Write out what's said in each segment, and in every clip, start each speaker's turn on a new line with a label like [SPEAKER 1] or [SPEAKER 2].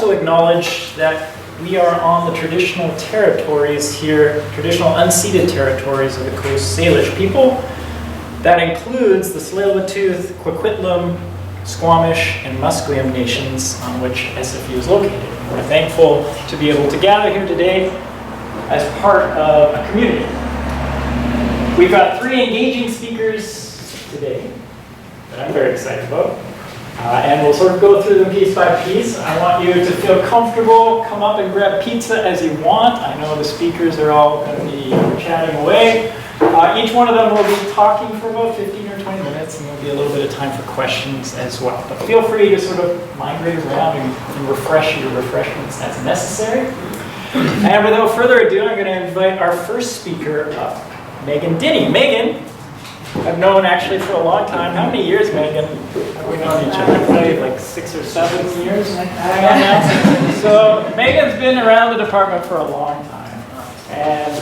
[SPEAKER 1] also acknowledge that we are on the traditional territories here, traditional unceded territories of the Coast Salish people. That includes the Tsleil-Waututh, Coquitlam, Squamish, and Musqueam nations on which SFU is located. And we're thankful to be able to gather here today as part of a community. We've got 3 engaging speakers today that I'm very excited about. And we'll sort of go through them piece by piece. I want you to feel comfortable, come up and grab pizza as you want. I know the speakers are all going to be chatting away. Each one of them will be talking for about 15 or 20 minutes, and there'll be a little bit of time for questions as well. But feel free to sort of migrate around and refresh your refreshments as necessary. And without further ado, I'm going to invite our first speaker up, Meaghan Dinney. Meaghan, I've known actually for a long time. How many years, Meaghan, have we known each other? Probably like 6 or 7 years. So Meaghan's been around the department for a long time. And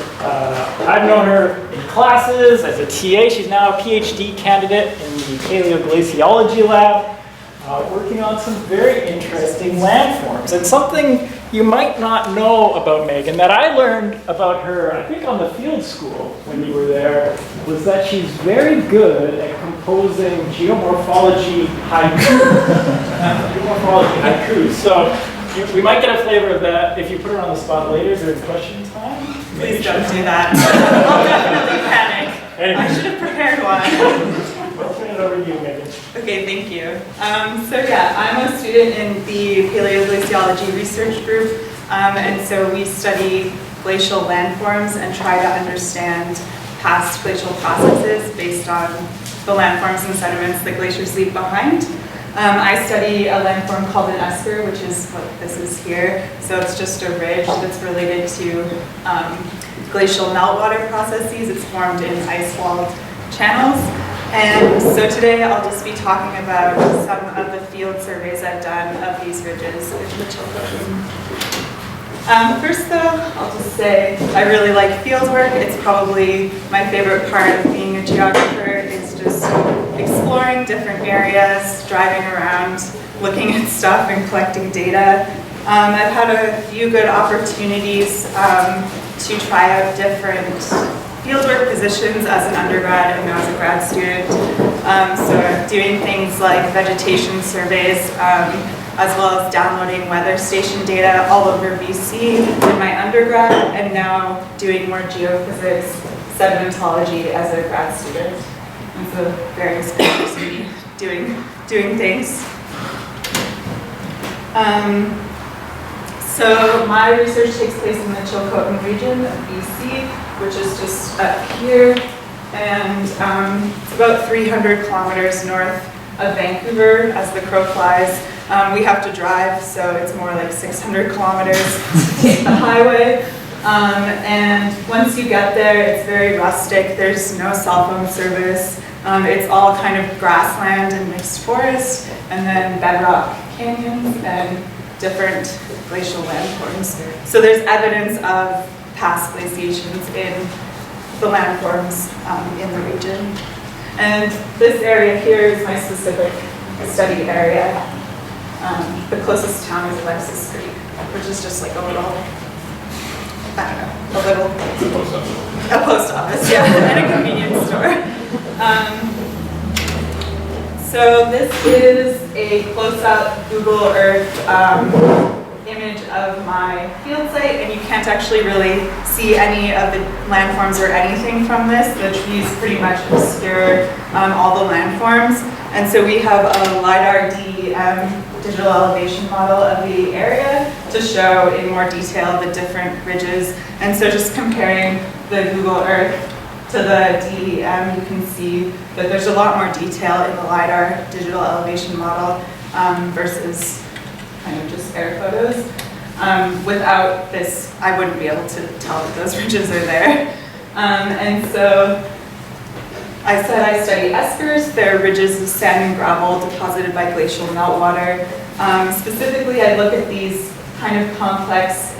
[SPEAKER 1] I've known her in classes as a TA. She's now a PhD candidate in the paleoglaciology lab, working on some very interesting landforms. And something you might not know about Meaghan that I learned about her, I think on the field school when you were there, was that she's very good at composing geomorphology haiku. So we might get a flavor of that if you put her on the spot later during question time.
[SPEAKER 2] Please don't do that. I'll definitely panic.
[SPEAKER 1] Anyway.
[SPEAKER 2] I should have prepared one.
[SPEAKER 1] I'll turn it over to you, Meaghan.
[SPEAKER 2] Okay, thank you. So yeah, I'm a student in the paleoglaciology research group, and so we study glacial landforms and try to understand past glacial processes based on the landforms and sediments that glaciers leave behind. I study a landform called an esker, which is what this is here. So it's just a ridge that's related to glacial meltwater processes. It's formed in ice-walled channels. And so today I'll just be talking about some of the field surveys I've done of these ridges in the Chilcotin. First though, I'll just say I really like fieldwork. It's probably my favorite part of being a geographer is just exploring different areas, driving around, looking at stuff and collecting data. I've had a few good opportunities to try out different fieldwork positions as an undergrad and as a grad student. So doing things like vegetation surveys, as well as downloading weather station data all over BC in my undergrad, and now doing more geophysics, sedimentology as a grad student. And so various things me doing things. So my research takes place in the Chilcotin region of BC, which is just up here, and it's about 300 kilometers north of Vancouver as the crow flies. We have to drive, so it's more like 600 kilometers to take the highway. And once you get there, it's very rustic. There's no cell phone service. It's all kind of grassland and mixed forest, and then bedrock canyons and different glacial landforms. So there's evidence of past glaciations in the landforms in the region. And this area here is my specific study area. The closest town is Alexis Creek, which is just like a little, a post office, yeah, and a convenience store. So this is a close-up Google Earth image of my field site, and you can't actually really see any of the landforms or anything from this. The trees pretty much obscure all the landforms. And so we have a LiDAR DEM digital elevation model of the area to show in more detail the different ridges. And so just comparing the Google Earth to the DEM, you can see that there's a lot more detail in the LiDAR digital elevation model versus kind of just air photos. Without this, I wouldn't be able to tell that those ridges are there. And so I said I study eskers. They're ridges of sand and gravel deposited by glacial meltwater. Specifically, I look at these kind of complex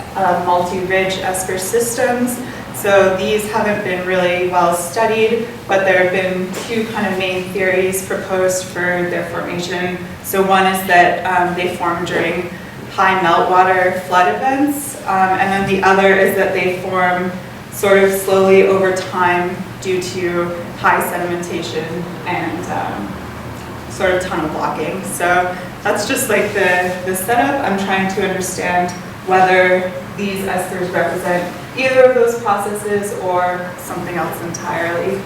[SPEAKER 2] multi-ridge esker systems. So these haven't been really well studied, but there have been two kind of main theories proposed for their formation. So one is that they form during high meltwater flood events, and then the other is that they form sort of slowly over time due to high sedimentation and sort of tunnel blocking. So that's just like the setup. I'm trying to understand whether these esters represent either of those processes or something else entirely.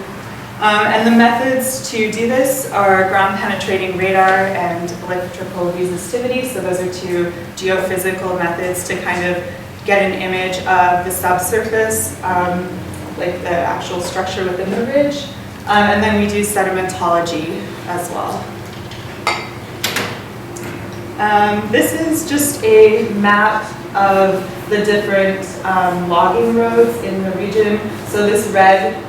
[SPEAKER 2] And the methods to do this are ground penetrating radar and electrical resistivity. So those are two geophysical methods to kind of get an image of the subsurface, like the actual structure within the ridge. And then we do sedimentology as well. This is just a map of the different logging roads in the region. So this red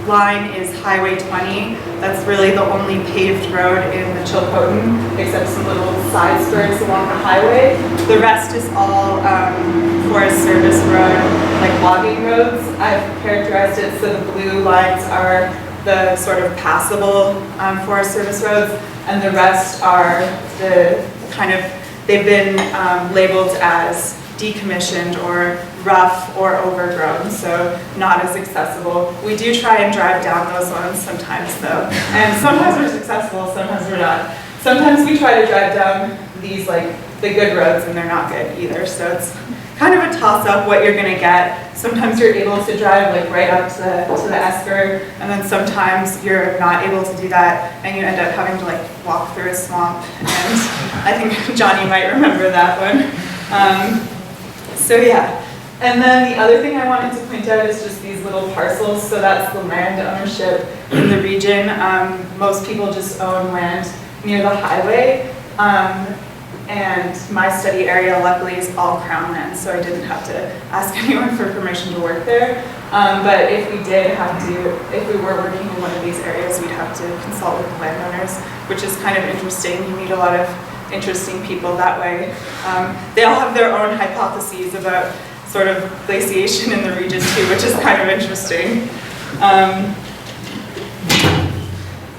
[SPEAKER 2] line is Highway 20. That's really the only paved road in the Chilcotin, except some little side spurs along the highway. The rest is all Forest Service road, like logging roads. I've characterized it so the blue lines are the sort of passable Forest Service roads, and the rest are the kind of, they've been labeled as decommissioned or rough or overgrown, so not as accessible. We do try and drive down those ones sometimes though, and sometimes we're successful, sometimes we're not. Sometimes we try to drive down these like the good roads and they're not good either, so it's kind of a toss-up what you're gonna get. Sometimes you're able to drive like right up to the esker, and then sometimes you're not able to do that and you end up having to like walk through a swamp, and I think Johnny might remember that one. So yeah, and then the other thing I wanted to point out is just these little parcels. So that's the land ownership in the region. Most people just own land near the highway. And my study area luckily is all Crown land, so I didn't have to ask anyone for permission to work there. But if we did have to, if we were working in one of these areas, we'd have to consult with the landowners, which is kind of interesting. You meet a lot of interesting people that way. They all have their own hypotheses about sort of glaciation in the region too, which is kind of interesting.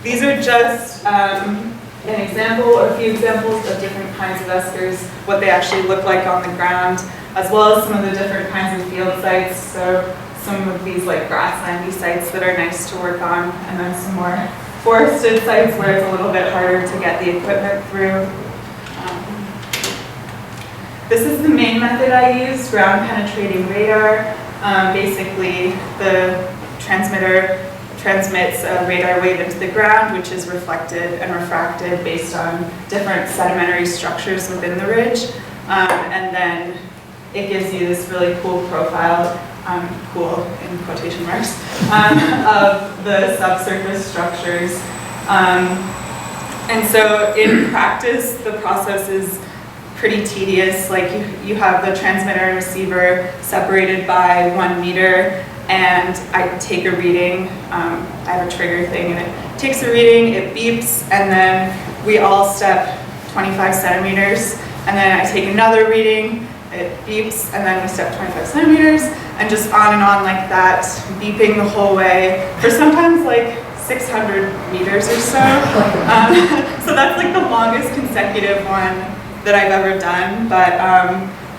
[SPEAKER 2] These are just an example or a few examples of different kinds of eskers, what they actually look like on the ground, as well as some of the different kinds of field sites. So some of these like grasslandy sites that are nice to work on, and then some more forested sites where it's a little bit harder to get the equipment through. This is the main method I use, ground penetrating radar. Basically, the transmitter transmits a radar wave into the ground, which is reflected and refracted based on different sedimentary structures within the ridge. And then it gives you this really cool profile, cool in quotation marks, of the subsurface structures. And so in practice, the process is pretty tedious. Like you have the transmitter and receiver separated by 1 meter, and I take a reading. I have a trigger thing, and it takes a reading, it beeps, and then we all step 25 centimeters, and then I take another reading, it beeps, and then we step 25 centimeters, and just on and on like that, beeping the whole way for sometimes like 600 meters or so. So that's like the longest consecutive one that I've ever done, but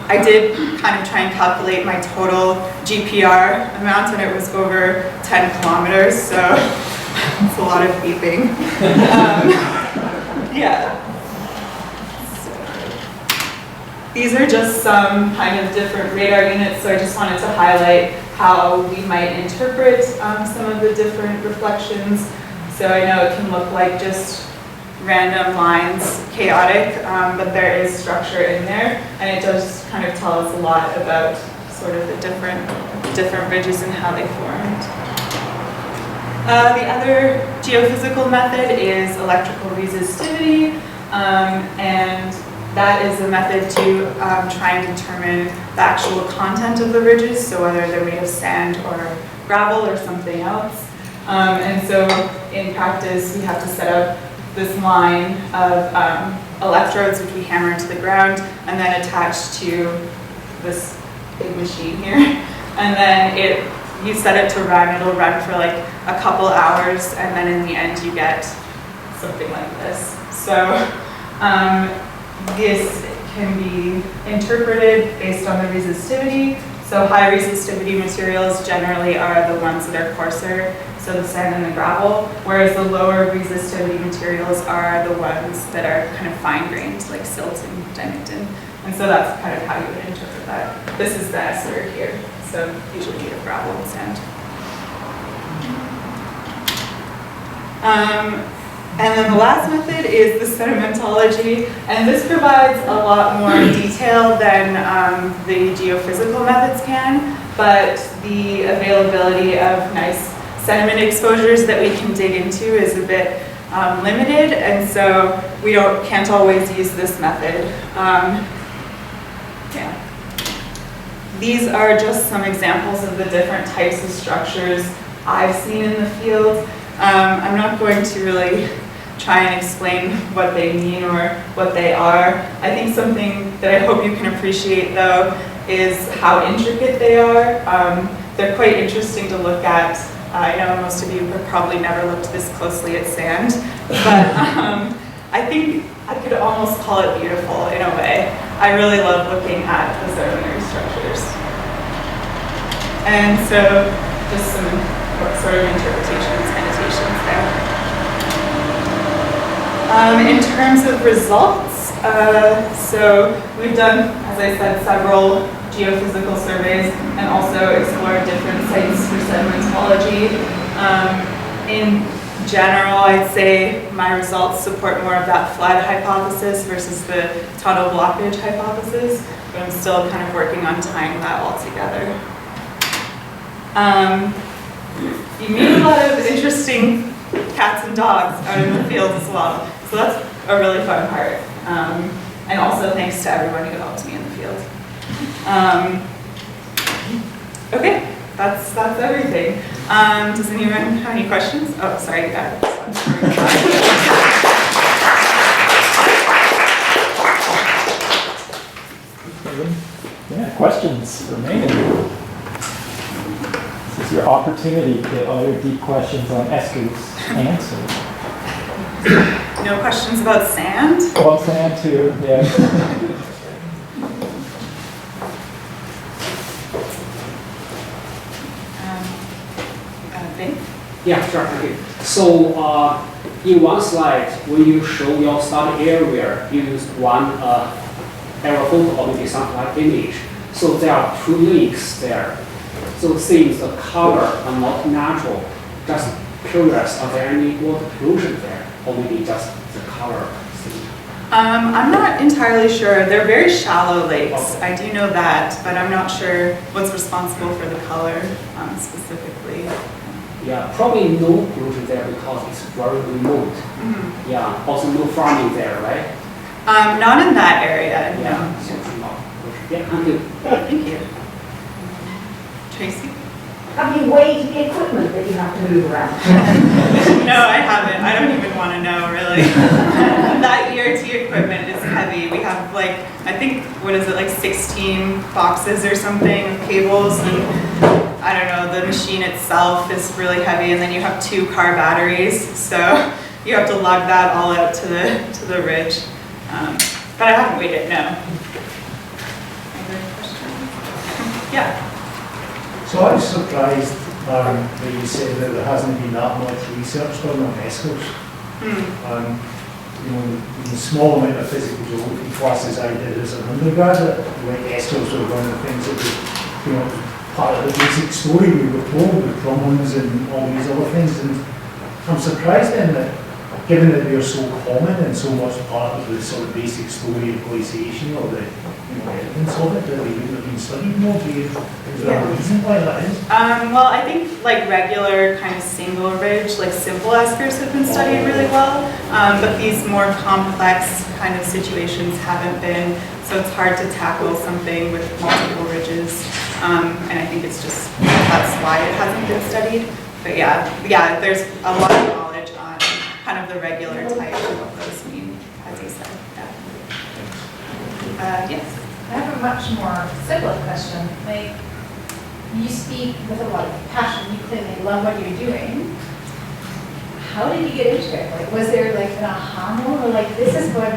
[SPEAKER 2] I did kind of try and calculate my total GPR amount, and it was over 10 kilometers, so it's a lot of beeping. Yeah. So, these are just some kind of different radar units, so I just wanted to highlight how we might interpret some of the different reflections. So I know it can look like just random lines, chaotic, but there is structure in there, and it does kind of tell us a lot about sort of the different ridges and how they formed. The other geophysical method is electrical resistivity, and that is a method to try and determine the actual content of the ridges, so whether they're made of sand or gravel or something else. And so in practice, we have to set up this line of electrodes, which we hammer into the ground, and then attach to this big machine here. And then you set it to run, it'll run for like a couple hours, and then in the end you get something like this. So this can be interpreted based on the resistivity. So high resistivity materials generally are the ones that are coarser, so the sand and the gravel, whereas the lower resistivity materials are the ones that are kind of fine-grained, like silt and diamectin. And so that's kind of how you would interpret that. This is the S word here, so usually made of gravel and sand. And then the last method is the sedimentology, and this provides a lot more detail than the geophysical methods can, but the availability of nice sediment exposures that we can dig into is a bit limited, and so we can't always use this method. Yeah. These are just some examples of the different types of structures I've seen in the field. I'm not going to really try and explain what they mean or what they are. I think something that I hope you can appreciate, though, is how intricate they are. They're quite interesting to look at. I know most of you have probably never looked this closely at sand, but I think I could almost call it beautiful in a way. I really love looking at the sedimentary structures. And so just some sort of interpretations, annotations there. In terms of results, so we've done, as I said, several geophysical surveys and also explored different sites for sedimentology. In general, I'd say my results support more of that flood hypothesis versus the tunnel blockage hypothesis, but I'm still kind of working on tying that all together. You meet a lot of interesting cats and dogs out in the field as well, so that's a really fun part. And also thanks to everyone who helped me in the field. Okay, that's everything. Does anyone have any questions? Oh, sorry, you got it.
[SPEAKER 1] Yeah, questions for Meaghan? This is your opportunity to get all your deep questions on Esther's answered.
[SPEAKER 2] No questions about sand?
[SPEAKER 1] Well, sand too, yeah.
[SPEAKER 2] Ben?
[SPEAKER 3] Yeah, sure, thank you. So in one slide, when you show your study area, you use one aerial photo or maybe something like image. So there are two lakes there. So it seems the color are not natural. Just curious, are there any water pollution there? Or maybe just the color thing?
[SPEAKER 2] I'm not entirely sure. They're very shallow lakes.
[SPEAKER 3] Okay.
[SPEAKER 2] I do know that, but I'm not sure what's responsible for the color specifically.
[SPEAKER 3] Yeah, probably no pollution there because it's very remote.
[SPEAKER 2] Mm-hmm.
[SPEAKER 3] Yeah, also no farming there, right?
[SPEAKER 2] Not in that area, no.
[SPEAKER 3] Yeah, so it's not pollution. Yeah, thank you.
[SPEAKER 2] Thank you. Tracy?
[SPEAKER 4] Have you weighed the equipment that you have to move around?
[SPEAKER 2] No, I haven't. I don't even want to know, really. That ERT equipment is heavy. We have like, I think, what is it, like 16 boxes or something of cables, and I don't know, the machine itself is really heavy, and then you have 2 car batteries, so you have to lug that all out to the ridge. But I haven't weighed it, no. Other questions? Yeah.
[SPEAKER 5] So I was surprised that you said that there hasn't been that much research done on Eskers. You know, the small amount of physical geography classes I did as an undergraduate, like Eskers were one of the things that was, you know, part of the basic story we were told with Cromwell's and all these other things. And I'm surprised then that, given that they're so common and so much part of the sort of basic story of glaciation or the evidence of it, that they wouldn't have been studied more. Is there a reason why that is?
[SPEAKER 2] Well, I think like regular kind of single ridge, like simple eskers have been studied really well, but these more complex kind of situations haven't been, so it's hard to tackle something with multiple ridges, and I think it's just, that's why it hasn't been studied. But yeah, there's a lot of knowledge on kind of the regular type and what those mean, as you said. Yeah. Yes?
[SPEAKER 6] I have a much more simple question. Like, you speak with a lot of passion, you clearly love what you're doing. How did you get into it? Like, was there like an aha moment, or like, this is what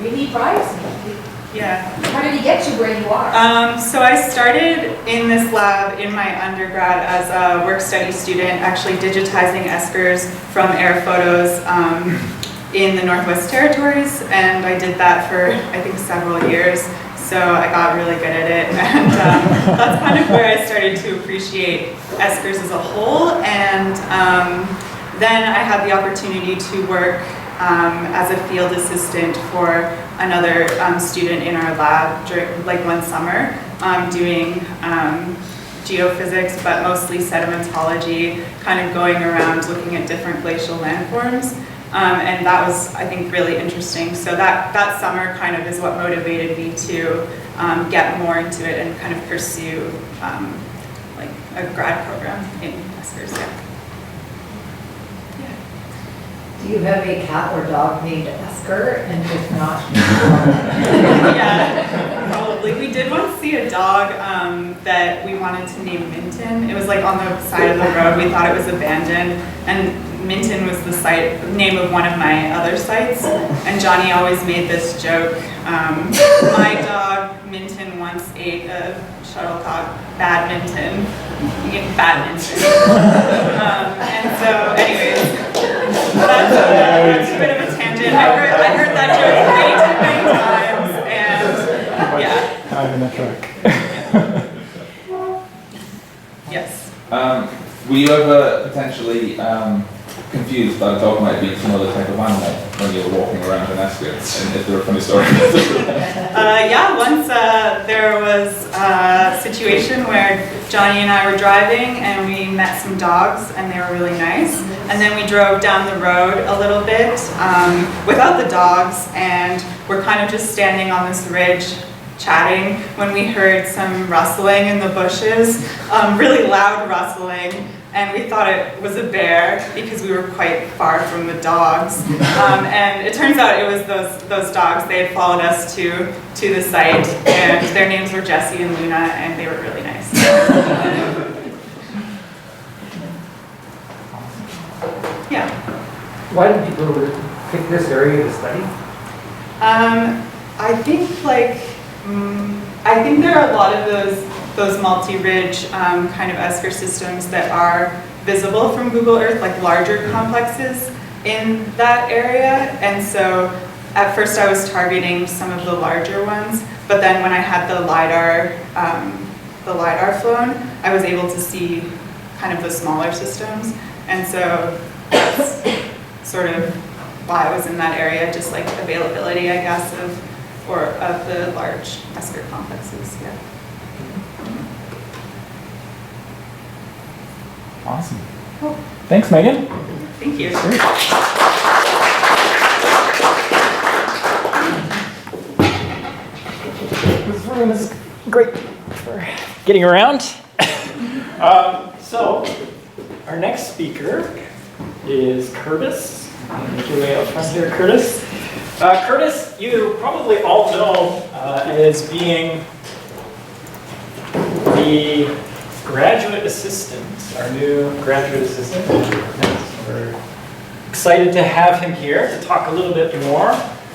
[SPEAKER 6] really drives me.
[SPEAKER 2] Yeah.
[SPEAKER 6] How did he get you where you are?
[SPEAKER 2] So I started in this lab in my undergrad as a work study student, actually digitizing eskers from air photos in the Northwest Territories, and I did that for, I think, several years. So I got really good at it, and that's kind of where I started to appreciate eskers as a whole. And then I had the opportunity to work as a field assistant for another student in our lab during, like, one summer, doing geophysics, but mostly sedimentology, kind of going around looking at different glacial landforms. And that was, I think, really interesting. So that summer kind of is what motivated me to get more into it and kind of pursue like a grad program in eskers. Yeah.
[SPEAKER 4] Do you have a cat or dog named Esker? And if not,
[SPEAKER 2] Yeah, probably. We did once see a dog that we wanted to name Minton. It was like on the side of the road. We thought it was abandoned, and Minton was the name of one of my other sites. And Johnny always made this joke. My dog Minton once ate a shuttlecock badminton. Badminton. And so, anyways, that's a bit of a tangent. I heard that joke way too many times, and yeah.
[SPEAKER 1] I'm in the truck.
[SPEAKER 2] Yes.
[SPEAKER 7] Were you ever potentially confused that a dog might be some other type of animal when you were walking around an esker? And if there are funny stories?
[SPEAKER 2] Yeah, once there was a situation where Johnny and I were driving and we met some dogs and they were really nice. And then we drove down the road a little bit without the dogs, and we're kind of just standing on this ridge chatting when we heard some rustling in the bushes, really loud rustling. And we thought it was a bear because we were quite far from the dogs. And it turns out it was those dogs. They had followed us to the site, and their names were Jessie and Luna, and they were really nice. Yeah.
[SPEAKER 8] Why did you pick this area to study?
[SPEAKER 2] I think I think there are a lot of those multi-ridge kind of esker systems that are visible from Google Earth, like larger complexes in that area. And so at first I was targeting some of the larger ones, but then when I had the LiDAR phone, I was able to see kind of the smaller systems. And so that's sort of why I was in that area, just like availability, I guess, of the large esker complexes. Yeah.
[SPEAKER 1] Awesome. Cool. Thanks, Meaghan.
[SPEAKER 2] Thank you.
[SPEAKER 1] This room is great for getting around. So, our next speaker is Curtis. Make your way out front here, Curtis. Curtis, you probably all know as being the graduate assistant, our new graduate assistant. We're excited to have him here to talk a little bit more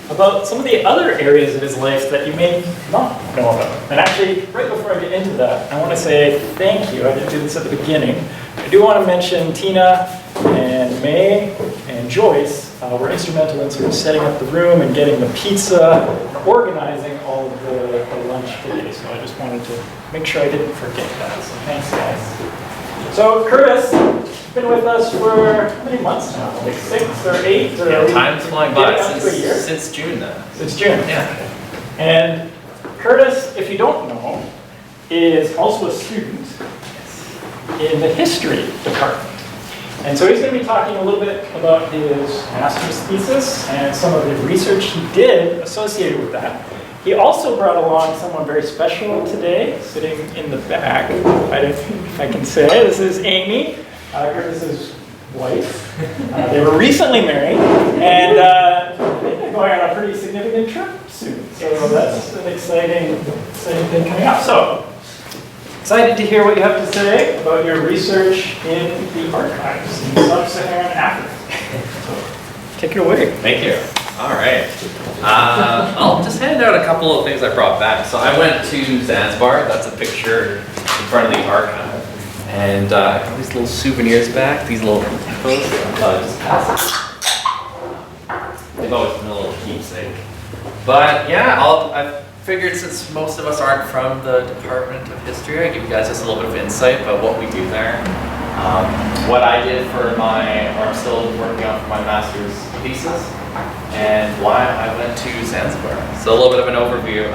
[SPEAKER 1] about some of the other areas of his life that you may not know about. And actually, right before I get into that, I want to say thank you. I didn't do this at the beginning. I do want to mention Tina and May and Joyce were instrumental in sort of setting up the room and getting the pizza, organizing all of the lunch today. So I just wanted to make sure I didn't forget that. So thanks, guys. So Curtis, you've been with us for how many months now? Like 6 or 8? Or
[SPEAKER 9] yeah, time's flying by
[SPEAKER 1] since
[SPEAKER 9] June now.
[SPEAKER 1] Since June.
[SPEAKER 9] Yeah.
[SPEAKER 1] And Curtis, if you don't know, is also a student in the history department. And so he's going to be talking a little bit about his master's thesis and some of the research he did associated with that. He also brought along someone very special today, sitting in the back. I don't think if I can say. This is Amy, Curtis's wife. They were recently married, and they're going on a pretty significant trip soon. So that's an exciting thing coming up. So, excited to hear what you have to say about your research in the archives in sub-Saharan Africa. So, take it away.
[SPEAKER 9] Thank you. All right. I'll just hand out a couple of things I brought back. So I went to Zanzibar. That's a picture in front of the archive. And I got these little souvenirs back, these little hippos. Just pass it. They've always been a little keepsake. But yeah, I figured since most of us aren't from the Department of History, I give you guys just a little bit of insight about what we do there. What I did for or I'm still working on for my master's thesis, and why I went to Zanzibar. So a little bit of an overview.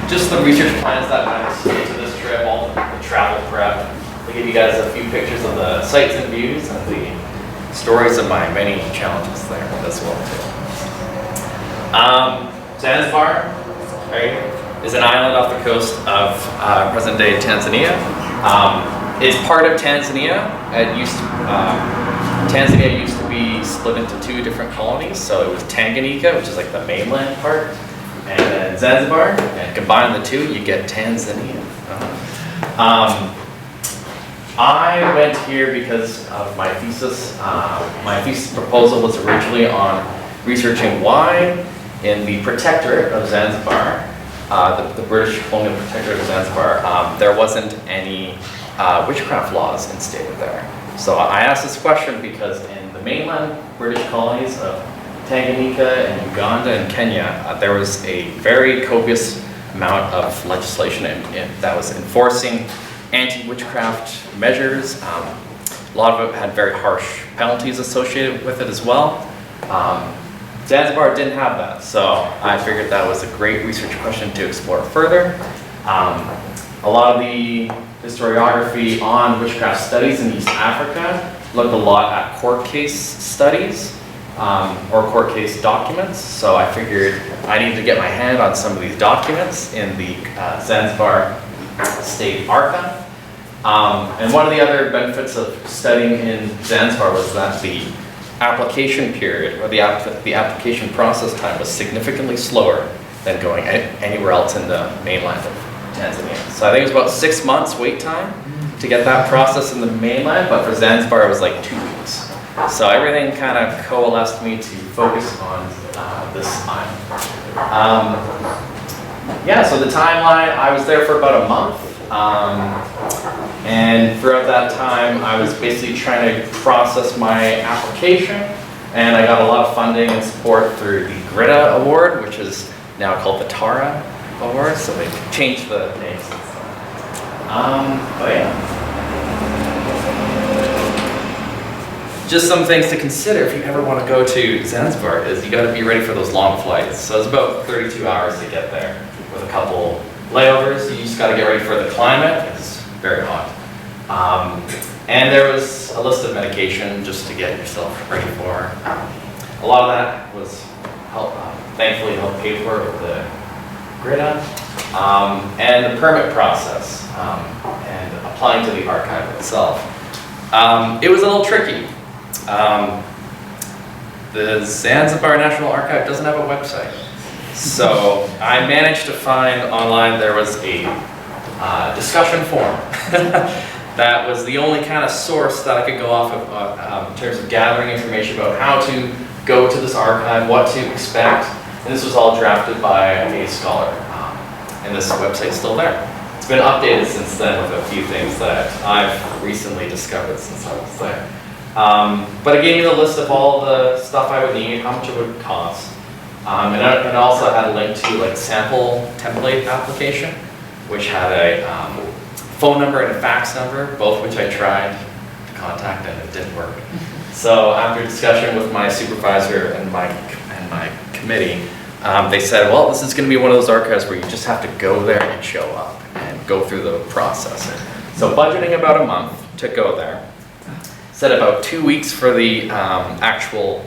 [SPEAKER 9] Just the research plans that went into this trip, all the travel prep. I'll give you guys a few pictures of the sights and views and the stories of my many challenges there as well too. Zanzibar, right, is an island off the coast of present-day Tanzania. It's part of Tanzania. Tanzania used to be split into two different colonies. So it was Tanganyika, which is like the mainland part, and then Zanzibar. And combine the two, you get Tanzania. I went here because of my thesis. My thesis proposal was originally on researching why in the Protectorate of Zanzibar, the British colonial Protectorate of Zanzibar, there wasn't any witchcraft laws instated there. So I asked this question because in the mainland British colonies of Tanganyika and Uganda and Kenya, there was a very copious amount of legislation that was enforcing anti-witchcraft measures. A lot of it had very harsh penalties associated with it as well. Zanzibar didn't have that, so I figured that was a great research question to explore further. A lot of the historiography on witchcraft studies in East Africa looked a lot at court case studies or court case documents, so I figured I needed to get my hand on some of these documents in the Zanzibar State Archive. And one of the other benefits of studying in Zanzibar was that the application period or the application process time was significantly slower than going anywhere else in the mainland of Tanzania. So I think it was about 6 months wait time to get that process in the mainland, but for Zanzibar it was like 2 weeks. So everything kind of coalesced me to focus on this island. Yeah, so the timeline, I was there for about a month. And throughout that time, I was basically trying to process my application, and I got a lot of funding and support through the Grita Award, which is now called the Tara Award, so they changed the names. But yeah. Just some things to consider if you ever want to go to Zanzibar is you got to be ready for those long flights. So it's about 32 hours to get there with a couple layovers. You just got to get ready for the climate. It's very hot. And there was a list of medication just to get yourself ready for. A lot of that was thankfully helped pay for with the Grita. And the permit process and applying to the archive itself. It was a little tricky. The Zanzibar National Archive doesn't have a website. So I managed to find online there was a discussion forum. That was the only kind of source that I could go off of in terms of gathering information about how to go to this archive, what to expect. And this was all drafted by a scholar. And this website's still there. It's been updated since then with a few things that I've recently discovered since I was there. But it gave me the list of all the stuff I would need, how much it would cost. And it also had a link to like sample template application, which had a phone number and a fax number, both which I tried to contact and it didn't work. So after discussion with my supervisor and my committee, they said, well, this is going to be one of those archives where you just have to go there and show up and go through the process. So budgeting about a month to go there. Said about 2 weeks for the actual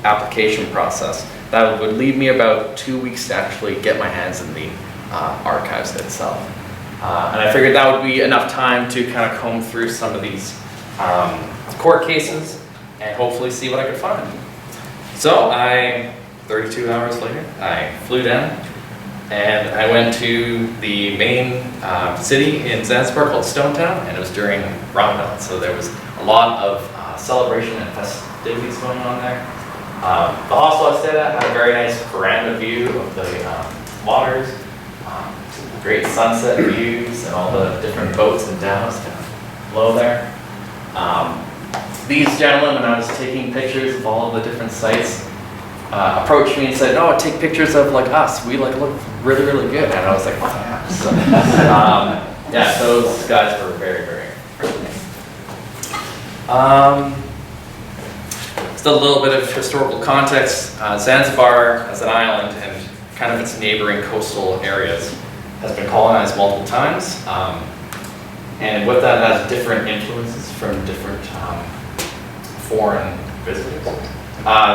[SPEAKER 9] application process. That would leave me about 2 weeks to actually get my hands in the archives itself. And I figured that would be enough time to kind of comb through some of these court cases and hopefully see what I could find. So 32 hours later, I flew down and I went to the main city in Zanzibar called Stonetown, and it was during Ramadan, so there was a lot of celebration and festivities going on there. The hostel I say that. Had a very nice veranda view of the waters, great sunset views, and all the different boats and dhows down below there. These gentlemen, when I was taking pictures of all of the different sites, approached me and said, "No, take pictures of like us. We like look really, really good." And I was like, "Oh yeah." So, yeah, those guys were very, very friendly. Just a little bit of historical context. Zanzibar as an island and kind of its neighboring coastal areas has been colonized multiple times. And with that has different influences from different foreign visitors.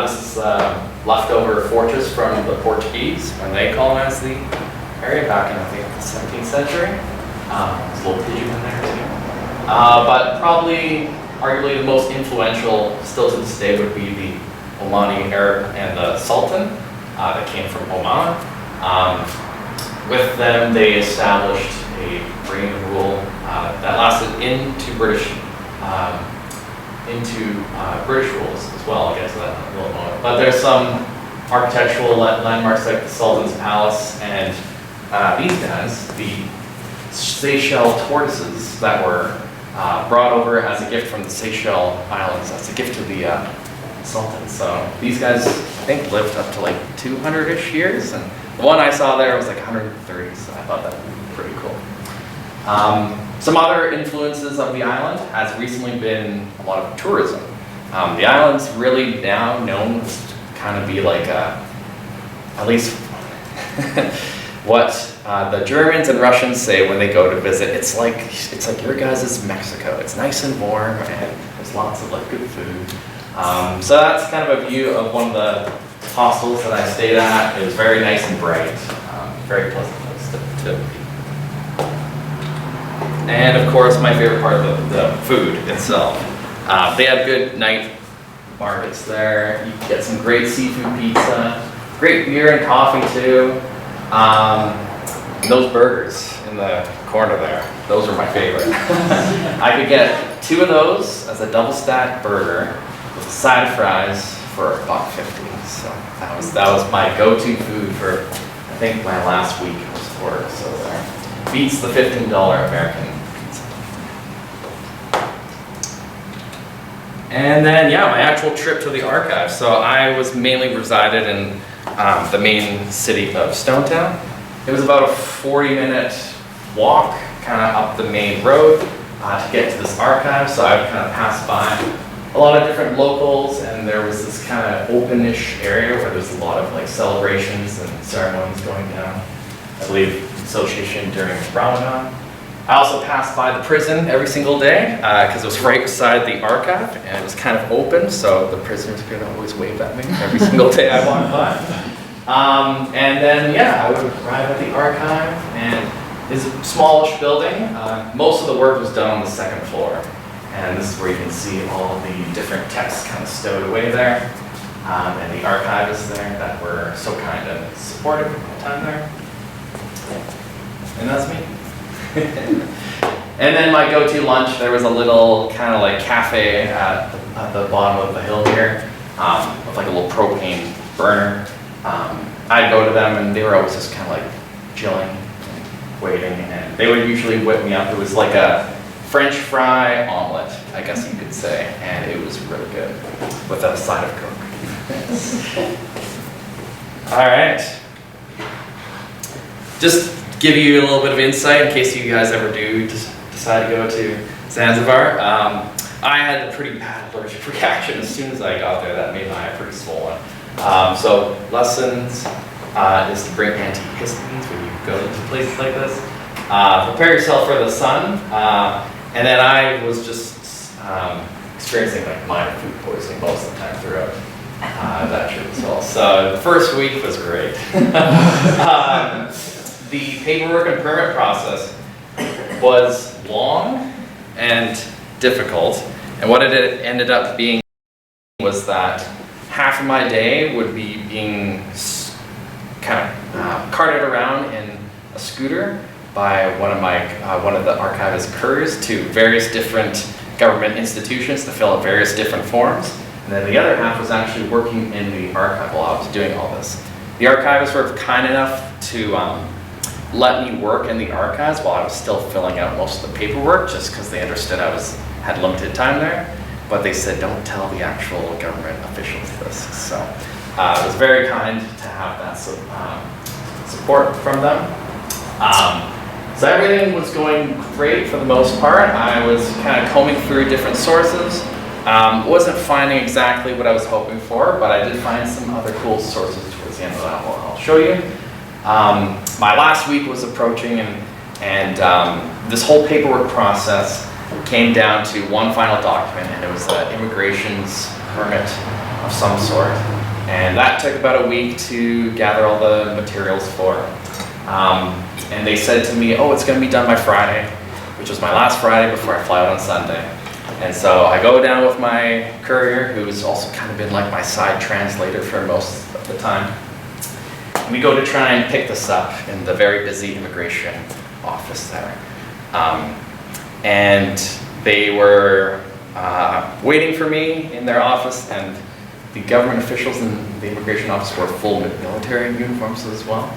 [SPEAKER 9] This is a leftover fortress from the Portuguese when they colonized the area back in, I think, the 17th century. There's a little pigeon in there too. But probably, arguably the most influential still to this day would be the Omani Arab and the Sultan that came from Oman. With them, they established a reign of rule that lasted into British rules as well. I'll get to that in a little moment. But there's some architectural landmarks like the Sultan's Palace and these guys, the Seychelles tortoises that were brought over as a gift from the Seychelles Islands. That's a gift to the Sultan. So these guys, I think, lived up to like 200-ish years, and the one I saw there was like 130, so I thought that would be pretty cool. Some other influences of the island has recently been a lot of tourism. The island's really now known to kind of be like at least what the Germans and Russians say when they go to visit. It's like your guys' Mexico. It's nice and warm, and there's lots of like good food. So that's kind of a view of one of the hostels that I stayed at. It was very nice and bright, very pleasant place to be. And of course, my favorite part of the food itself. They have good night markets there. You can get some great seafood pizza, great beer and coffee too. Those burgers in the corner there, those are my favorite. I could get 2 of those as a double stacked burger with a side of fries for $1.50. So that was my go-to food for, I think, my last week of work. So there beats the $15 American pizza. And then, yeah, my actual trip to the archive. So I was mainly resided in the main city of Stonetown. It was about a 40-minute walk kind of up the main road to get to this archive. So I would kind of pass by a lot of different locals, and there was this kind of open-ish area where there's a lot of like celebrations and ceremonies going down. I believe association during Ramadan. I also passed by the prison every single day because it was right beside the archive, and it was kind of open, so the prisoners could always wave at me every single day I walked by. And then, yeah, I would arrive at the archive, and it's a smallish building. Most of the work was done on the second floor, and this is where you can see all of the different texts kind of stowed away there, and the archivists there that were so kind and supportive of my time there. And that's me. And then my go-to lunch, there was a little kind of like cafe at the bottom of the hill here, with like a little propane burner. I'd go to them, and they were always just kind of like chilling and waiting, and they would usually whip me up. It was like a French fry omelet, I guess you could say, and it was really good with a side of Coke. All right. Just give you a little bit of insight in case you guys ever do decide to go to Zanzibar. I had a pretty bad allergic reaction as soon as I got there. That made my eye pretty swollen. So lessons is to bring antihistamines when you go to places like this. Prepare yourself for the sun. And then I was just experiencing like minor food poisoning most of the time throughout that trip as well. So the first week was great. The paperwork and permit process was long and difficult, and what it ended up being was that half of my day would be being kind of carted around in a scooter by one of the archivist couriers to various different government institutions to fill out various different forms. And And then the other half was actually working in the archive while I was doing all this. The archivists were kind enough to let me work in the archives while I was still filling out most of the paperwork, just because they understood I had limited time there. But they said, don't tell the actual government officials this. So it was very kind to have that support from them. So everything was going great for the most part. I was kind of combing through different sources. Wasn't finding exactly what I was hoping for, but I did find some other cool sources towards the end of that. I'll show you. My last week was approaching, and this whole paperwork process came down to one final document, and it was an immigration's permit of some sort. And that took about a week to gather all the materials for. And they said to me, oh, it's going to be done by Friday, which was my last Friday before I fly out on Sunday. And so I go down with my courier, who has also kind of been like my side translator for most of the time. And we go to try and pick this up in the very busy immigration office there. And they were waiting for me in their office, and the government officials in the immigration office wore full military uniforms as well.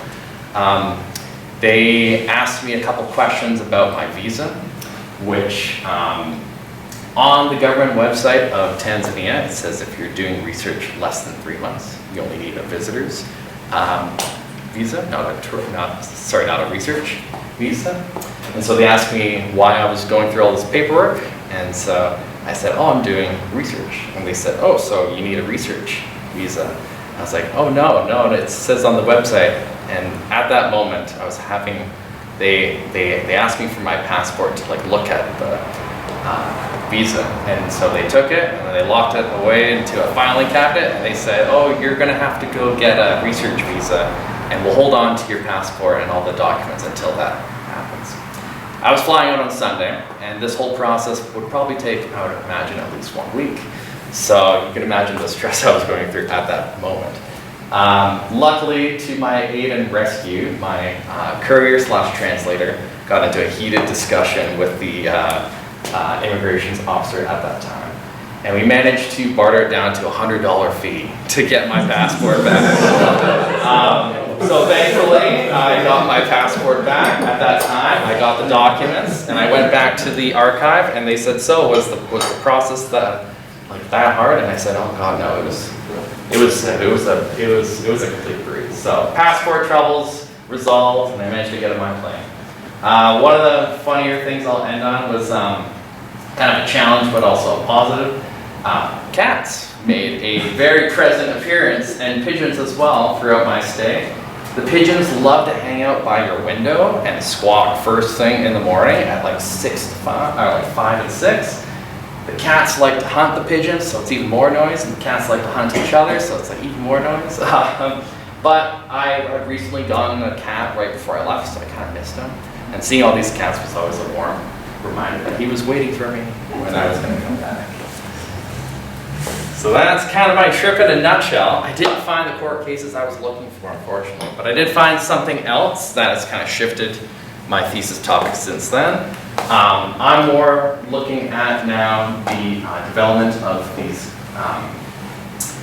[SPEAKER 9] They asked me a couple questions about my visa, which on the government website of Tanzania, it says if you're doing research less than 3 months, you only need a visitor's visa, not a research visa. And so they asked me why I was going through all this paperwork, and so I said, oh, I'm doing research. And they said, oh, so you need a research visa. I was like, oh, no, it says on the website. And at that moment, I was having, they asked me for my passport to like look at the visa. And so they took it, and then they locked it away into a filing cabinet, and they said, oh, you're gonna have to go get a research visa, and we'll hold on to your passport and all the documents until that happens. I was flying out on Sunday, and this whole process would probably take, I would imagine, at least 1 week. So you can imagine the stress I was going through at that moment. Luckily, to my aid and rescue, my courier/translator got into a heated discussion with the immigration officer at that time. And we managed to barter it down to a $100 fee to get my passport back. So thankfully, I got my passport back at that time. I got the documents, and I went back to the archive, and they said, so was the process that hard? And I said, oh God, no, it was a complete breeze. So passport troubles resolved, and I managed to get on my plane. One of the funnier things I'll end on was kind of a challenge, but also a positive. Cats made a very present appearance, and pigeons as well throughout my stay. The pigeons love to hang out by your window and squawk first thing in the morning at like 5 and 6. The cats like to hunt the pigeons, so it's even more noise, and the cats like to hunt each other, so it's like even more noise. But I recently gotten a cat right before I left, so I kind of missed him. And seeing all these cats was always a warm reminder that he was waiting for me when I was going to come back. So that's kind of my trip in a nutshell. I didn't find the court cases I was looking for, unfortunately, but I did find something else that has kind of shifted my thesis topic since then. I'm more looking at now the development of these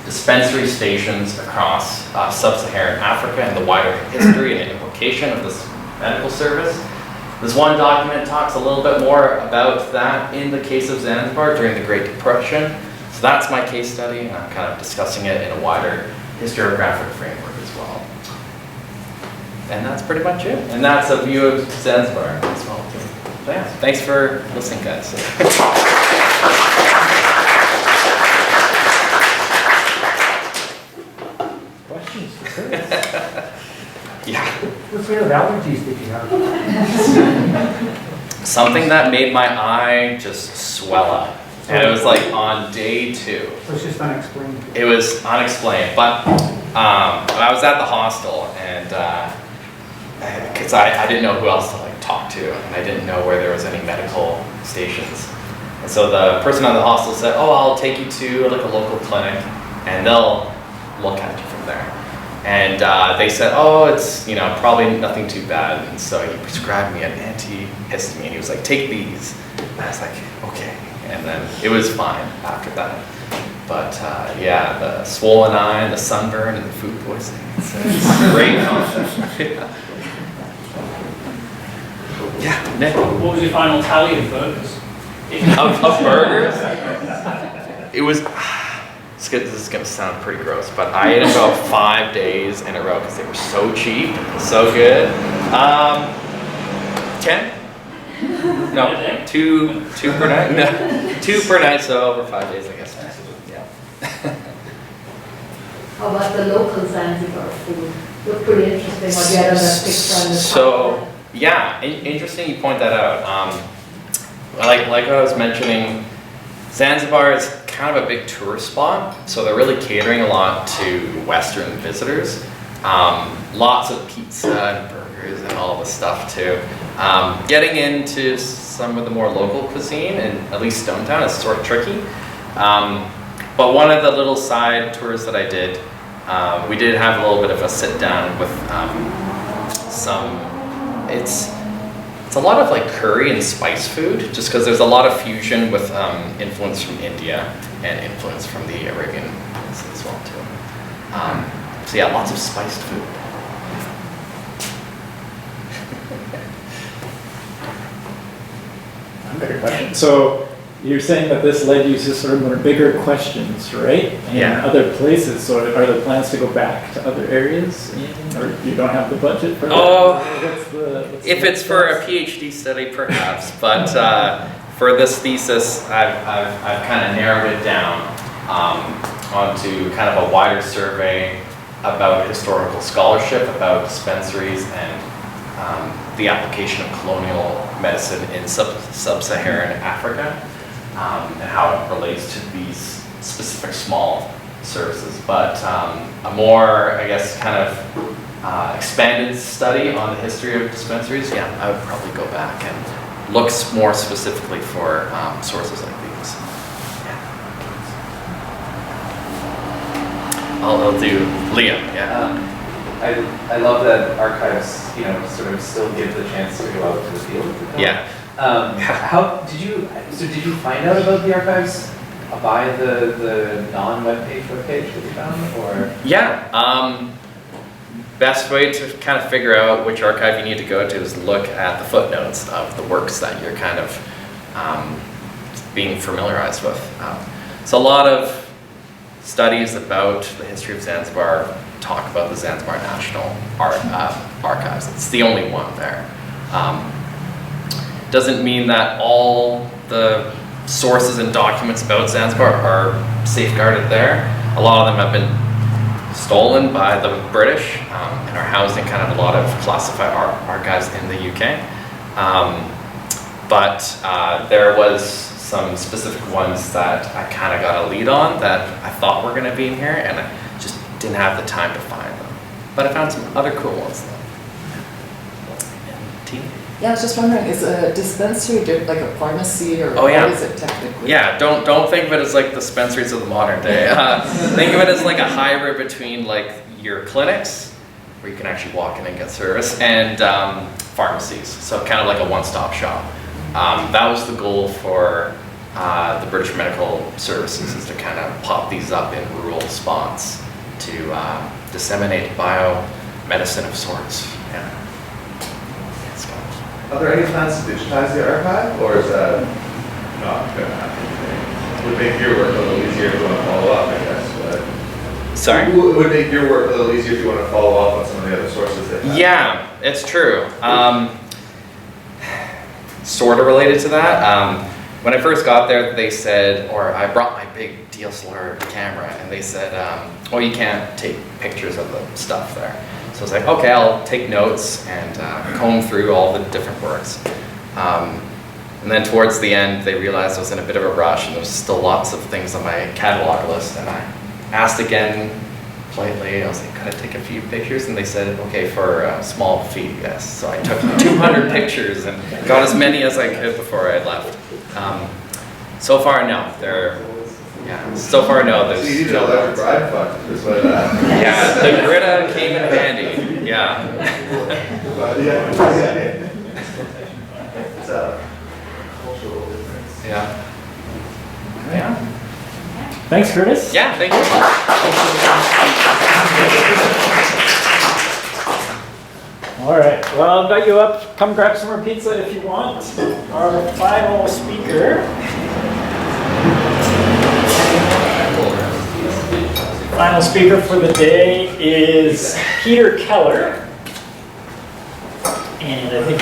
[SPEAKER 9] dispensary stations across sub-Saharan Africa and the wider history and implication of this medical service. This one document talks a little bit more about that in the case of Zanzibar during the Great Depression. So that's my case study, and I'm kind of discussing it in a wider historiographic framework as well. And that's pretty much it. And that's a view of Zanzibar as well, too. So yeah, thanks for listening, guys.
[SPEAKER 8] Questions for Chris?
[SPEAKER 9] Yeah.
[SPEAKER 8] What sort of allergies did you have?
[SPEAKER 9] Something that made my eye just swell up. And it was like on day 2.
[SPEAKER 8] So it's just unexplained.
[SPEAKER 9] It was unexplained, but I was at the hostel, and because I didn't know who else to like talk to, and I didn't know where there was any medical stations. And so the person on the hostel said, oh, I'll take you to like a local clinic, and they'll look at you from there. And they said, oh, it's probably nothing too bad. And so he prescribed me an antihistamine. He was like, take these. And I was like, okay. And then it was fine after that. But yeah, the swollen eye, and the sunburn, and the food poisoning. It's a great concept. Yeah, Nick.
[SPEAKER 3] What was your final tally of burgers?
[SPEAKER 9] Of burgers? It was, this is gonna sound pretty gross, but I ate about 5 days in a row because they were so cheap, so good. 10? No, two per night? No, 2 per night, so over 5 days, I guess. Yeah.
[SPEAKER 4] How about the local Zanzibar food? Looked pretty interesting what you had on that picture on the top.
[SPEAKER 9] So, yeah, interesting you point that out. Like I was mentioning, Zanzibar is kind of a big tourist spot, so they're really catering a lot to Western visitors. Lots of pizza and burgers and all this stuff too. Getting into some of the more local cuisine, and at least Stone Town, is sort of tricky. But one of the little side tours that I did, we did have a little bit of a sit down with it's a lot of like curry and spice food, just because there's a lot of fusion with influence from India and influence from the Arabian Peninsula as well too. So yeah, lots of spiced food.
[SPEAKER 1] I've got a question. So you're saying that this led you to sort of more bigger questions, right? And
[SPEAKER 9] Yeah.
[SPEAKER 1] other places. So are there plans to go back to other areas, or you don't have the budget for that?
[SPEAKER 9] Oh,
[SPEAKER 1] What's
[SPEAKER 9] if
[SPEAKER 1] the
[SPEAKER 9] it's for a
[SPEAKER 1] next
[SPEAKER 9] PhD study, perhaps, but for this thesis, I've kind of narrowed it down onto kind of a wider survey about historical scholarship, about dispensaries, and the application of colonial medicine in sub-Saharan Africa, and how it relates to these specific small services. But a more, I guess, kind of expanded study on the history of dispensaries, yeah, I would probably go back and look more specifically for sources like these. Yeah. I'll do Liam, yeah.
[SPEAKER 10] I love that archives, sort of still give the chance to go out to the field.
[SPEAKER 9] Yeah.
[SPEAKER 10] Did you find out about the archives by the non-webpage webpage that you found, or?
[SPEAKER 9] Yeah. Best way to kind of figure out which archive you need to go to is look at the footnotes of the works that you're kind of being familiarized with. So a lot of studies about the history of Zanzibar talk about the Zanzibar National Archives. It's the only one there. Doesn't mean that all the sources and documents about Zanzibar are safeguarded there. A lot of them have been stolen by the British and are housed in kind of a lot of classified archives in the UK. But there was some specific ones that I kind of got a lead on that I thought were going to be in here, and I just didn't have the time to find them. But I found some other cool ones though. And Tina?
[SPEAKER 11] Yeah, I was just wondering, is a dispensary like a pharmacy, or
[SPEAKER 9] Oh, yeah.
[SPEAKER 11] what is it technically?
[SPEAKER 9] Yeah, don't think of it as like the dispensaries of the modern day. Think of it as like a hybrid between like your clinics, where you can actually walk in and get service, and pharmacies. So kind of like a one-stop shop. That was the goal for the British Medical Services, is to kind of pop these up in rural spots to disseminate biomedicine of sorts. Yeah.
[SPEAKER 10] Are there any plans to digitize the archive, or is that not going to happen? It would make your work a little easier if you want to follow up, I guess. But
[SPEAKER 9] Sorry?
[SPEAKER 10] It would make your work a little easier if you want to follow up on some of the other sources that have.
[SPEAKER 9] Yeah, it's true. Sort of related to that. When I first got there, they said, or I brought my big DSLR camera, and they said, oh, you can't take pictures of the stuff there. So I was like, okay, I'll take notes and comb through all the different works. And then towards the end, they realized I was in a bit of a rush, and there was still lots of things on my catalog list. And I asked again, politely, I was like, could I take a few pictures? And they said, okay, for a small fee, yes. So I took 200 pictures and got as many as I could before I left. So far, no. So far, no. There's
[SPEAKER 10] So you need
[SPEAKER 9] no
[SPEAKER 10] to electric bride fuck, is what
[SPEAKER 9] Yeah, the Greta came in handy. Yeah.
[SPEAKER 10] But yeah. It's a cultural difference.
[SPEAKER 9] Yeah. Yeah.
[SPEAKER 1] Thanks, Curtis.
[SPEAKER 9] Yeah, thank you.
[SPEAKER 1] All right, well, I'll invite you up. Come grab some more pizza if you want. Our final speaker. Final speaker for the day is Peter Keller. And I think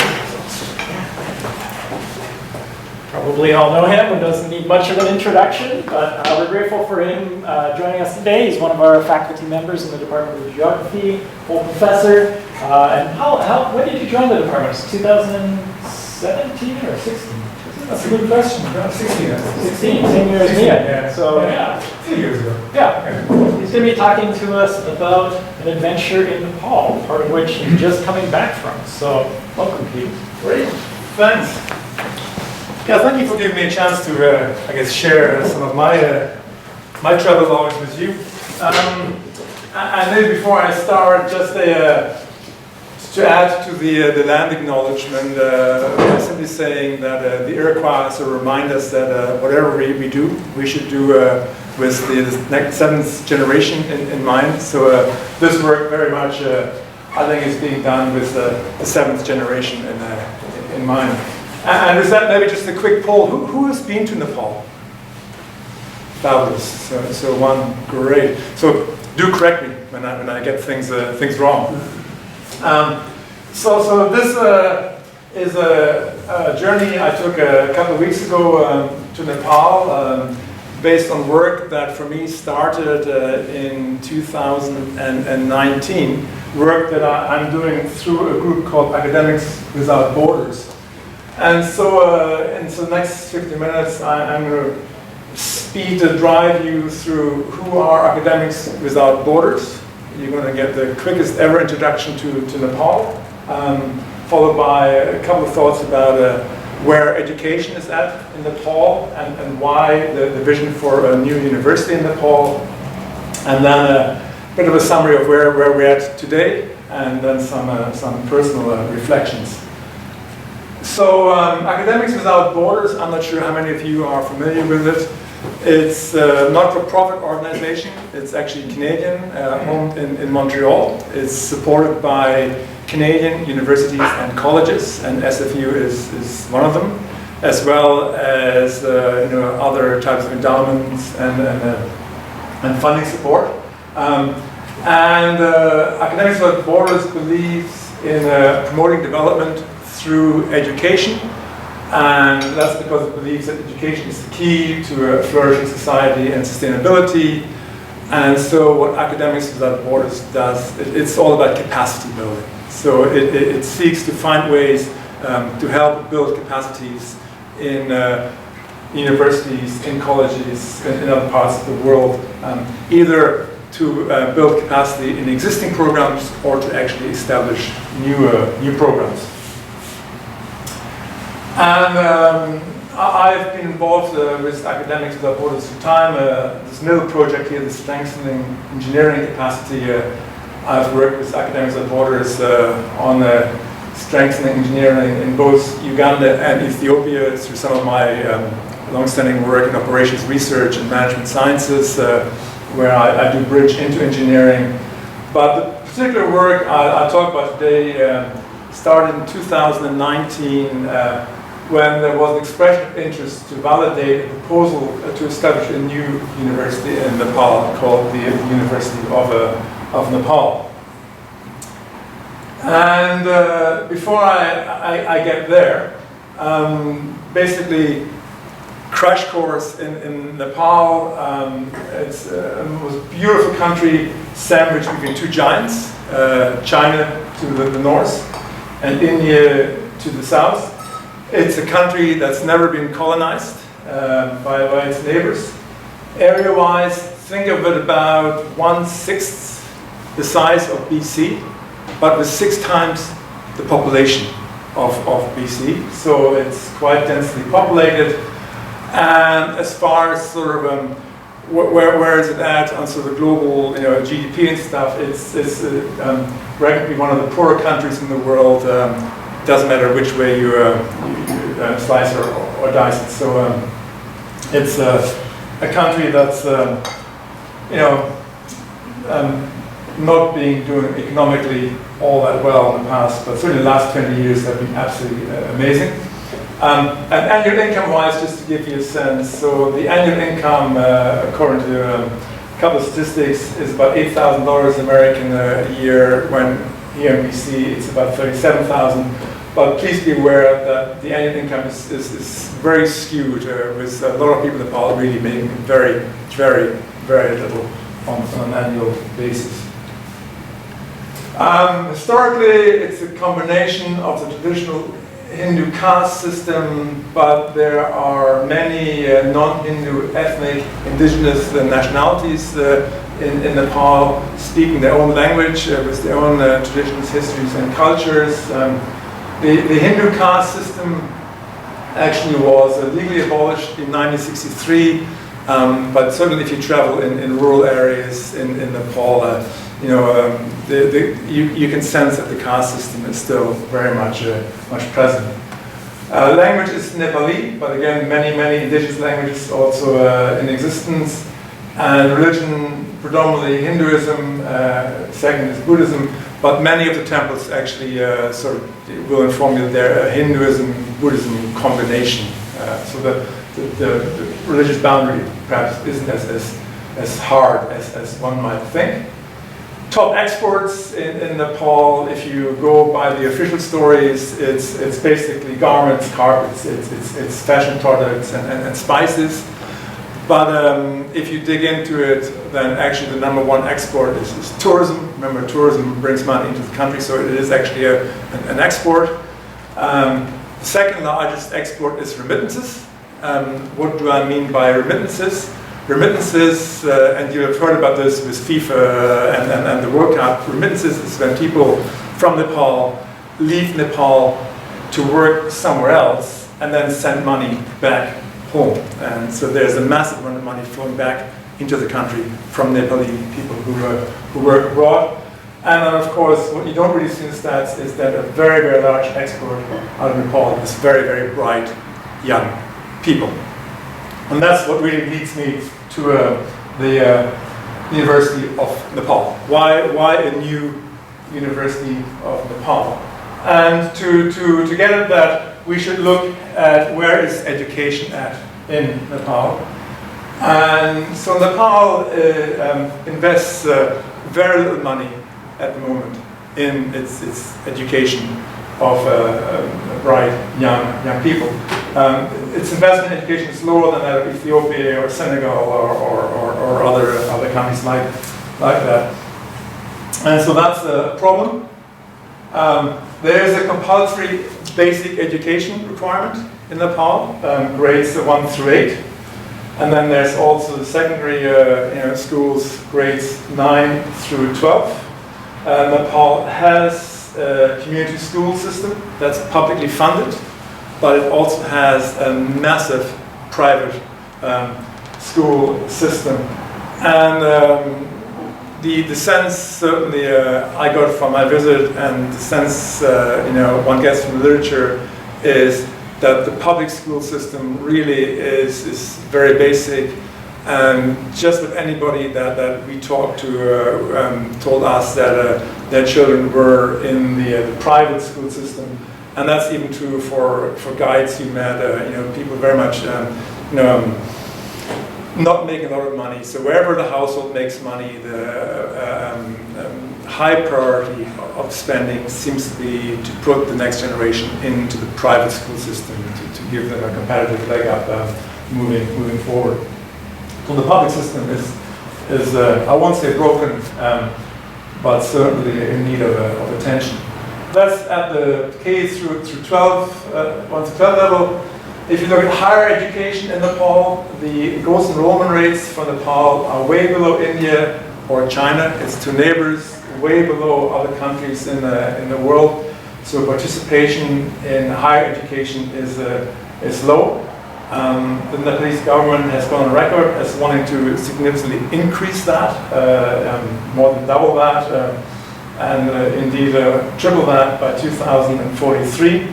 [SPEAKER 1] probably all know him, who doesn't need much of an introduction, but we're grateful for him joining us today. He's one of our faculty members in the Department of Geography, full professor. And when did you join the department? 2017 or 16?
[SPEAKER 5] That's a good question. About 16.
[SPEAKER 1] 16, same year as me.
[SPEAKER 5] Yeah.
[SPEAKER 1] So yeah.
[SPEAKER 5] 2 years ago.
[SPEAKER 1] Yeah. He's going to be talking to us about an adventure in Nepal, part of which he's just coming back from. So welcome, Pete.
[SPEAKER 12] Great. Thanks. Yeah, thank you for giving me a chance to, I guess, share some of my travelogues with you. And maybe before I start, just to add to the land acknowledgement, simply saying that the Iroquois remind us that whatever we do, we should do with the next seventh generation in mind. So this work very much, I think, is being done with the seventh generation in mind. And with that, maybe just a quick poll. Who has been to Nepal? Fabulous. So one, great. So do correct me when I get things wrong. So this is a journey I took a couple of weeks ago to Nepal, based on work that for me started in 2019, work that I'm doing through a group called Academics Without Borders. And so in the next 50 minutes, I'm going to drive you through who are Academics Without Borders. You're going to get the quickest ever introduction to Nepal, followed by a couple of thoughts about where education is at in Nepal and why the vision for a new university in Nepal, and then a bit of a summary of where we're at today, and then some personal reflections. So Academics Without Borders, I'm not sure how many of you are familiar with it. It's a not-for-profit organization. It's actually Canadian, homed in Montreal. It's supported by Canadian universities and colleges, and SFU is one of them, as well as other types of endowments and funding support. Academics Without Borders believes in promoting development through education, and that's because it believes that education is the key to a flourishing society and sustainability. And so what Academics Without Borders does, it's all about capacity building. So it seeks to find ways to help build capacities in universities, in colleges, in other parts of the world, either to build capacity in existing programs or to actually establish new programs. And I've been involved with Academics Without Borders for time. This middle project here, the Strengthening Engineering Capacity, I've worked with Academics Without Borders on strengthening engineering in both Uganda and Ethiopia through some of my long-standing work in operations research and management sciences, where I do bridge into engineering. But the particular work I'll talk about today started in 2019 when there was an expression of interest to validate a proposal to establish a new university in Nepal called the University of Nepal. And before I get there, basically, crash course in Nepal. It's a most beautiful country sandwiched between two giants, China to the north and India to the south. It's a country that's never been colonized by its neighbors. Area-wise, think of it about 1/6 the size of BC, but with 6 times the population of BC. So it's quite densely populated. And as far as sort of where is it at on sort of global GDP and stuff, it's reckoned to be one of the poorer countries in the world. Doesn't matter which way you slice or dice it. So it's a country that's, not doing economically all that well in the past, but certainly the last 20 years have been absolutely amazing. And annual income-wise, just to give you a sense, so the annual income, according to a couple of statistics, is about $8,000 American a year, when here in BC it's about $37,000. But please be aware that the annual income is very skewed, with a lot of people in Nepal really making very, very, very little on an annual basis. Historically, it's a combination of the traditional Hindu caste system, but there are many non-Hindu ethnic indigenous nationalities in Nepal speaking their own language with their own traditions, histories and cultures. The Hindu caste system actually was legally abolished in 1963, but certainly if you travel in rural areas in Nepal, you can sense that the caste system is still very much present. Language is Nepali, but again, many indigenous languages also in existence. And religion, predominantly Hinduism, second is Buddhism, but many of the temples actually sort of will inform you that they're a Hinduism-Buddhism combination. So the religious boundary perhaps isn't as hard as one might think. Top exports in Nepal, if you go by the official stories, it's basically garments, carpets, it's fashion products and spices. But if you dig into it, then actually the number one export is tourism. Remember, tourism brings money into the country, so it is actually an export. The second largest export is remittances. What do I mean by remittances? Remittances, and you have heard about this with FIFA and the World Cup, remittances is when people from Nepal leave Nepal to work somewhere else and then send money back home. And so there's a massive amount of money flowing back into the country from Nepali people who work abroad. And then of course, what you don't really see in the stats is that a very, very large export out of Nepal is very, very bright young people. And that's what really leads me to the University of Nepal. Why a new University of Nepal? And to get at that, we should look at where is education at in Nepal. And so Nepal invests very little money at the moment in its education of bright young people. Its investment in education is lower than that of Ethiopia or Senegal or other countries like that. And so that's a problem. There is a compulsory basic education requirement in Nepal, grades 1 through 8. And then there's also the secondary schools, grades 9 through 12. Nepal has a community school system that's publicly funded, but it also has a massive private school system. And the sense certainly I got from my visit, and the sense one gets from the literature, is that the public school system really is very basic. And just with anybody that we talked to told us that their children were in the private school system. And that's even true for guides you met, people very much not making a lot of money. So wherever the household makes money, the high priority of spending seems to be to put the next generation into the private school system to give them a competitive leg up moving forward. So the public system is I won't say broken, but certainly in need of attention. That's at the K through 12, 1 to 12 level. If you look at higher education in Nepal, the gross enrollment rates for Nepal are way below India or China. It's two neighbors, way below other countries in the world. So participation in higher education is low. The Nepalese government has gone on record as wanting to significantly increase that, more than double that, and indeed triple that by 2043.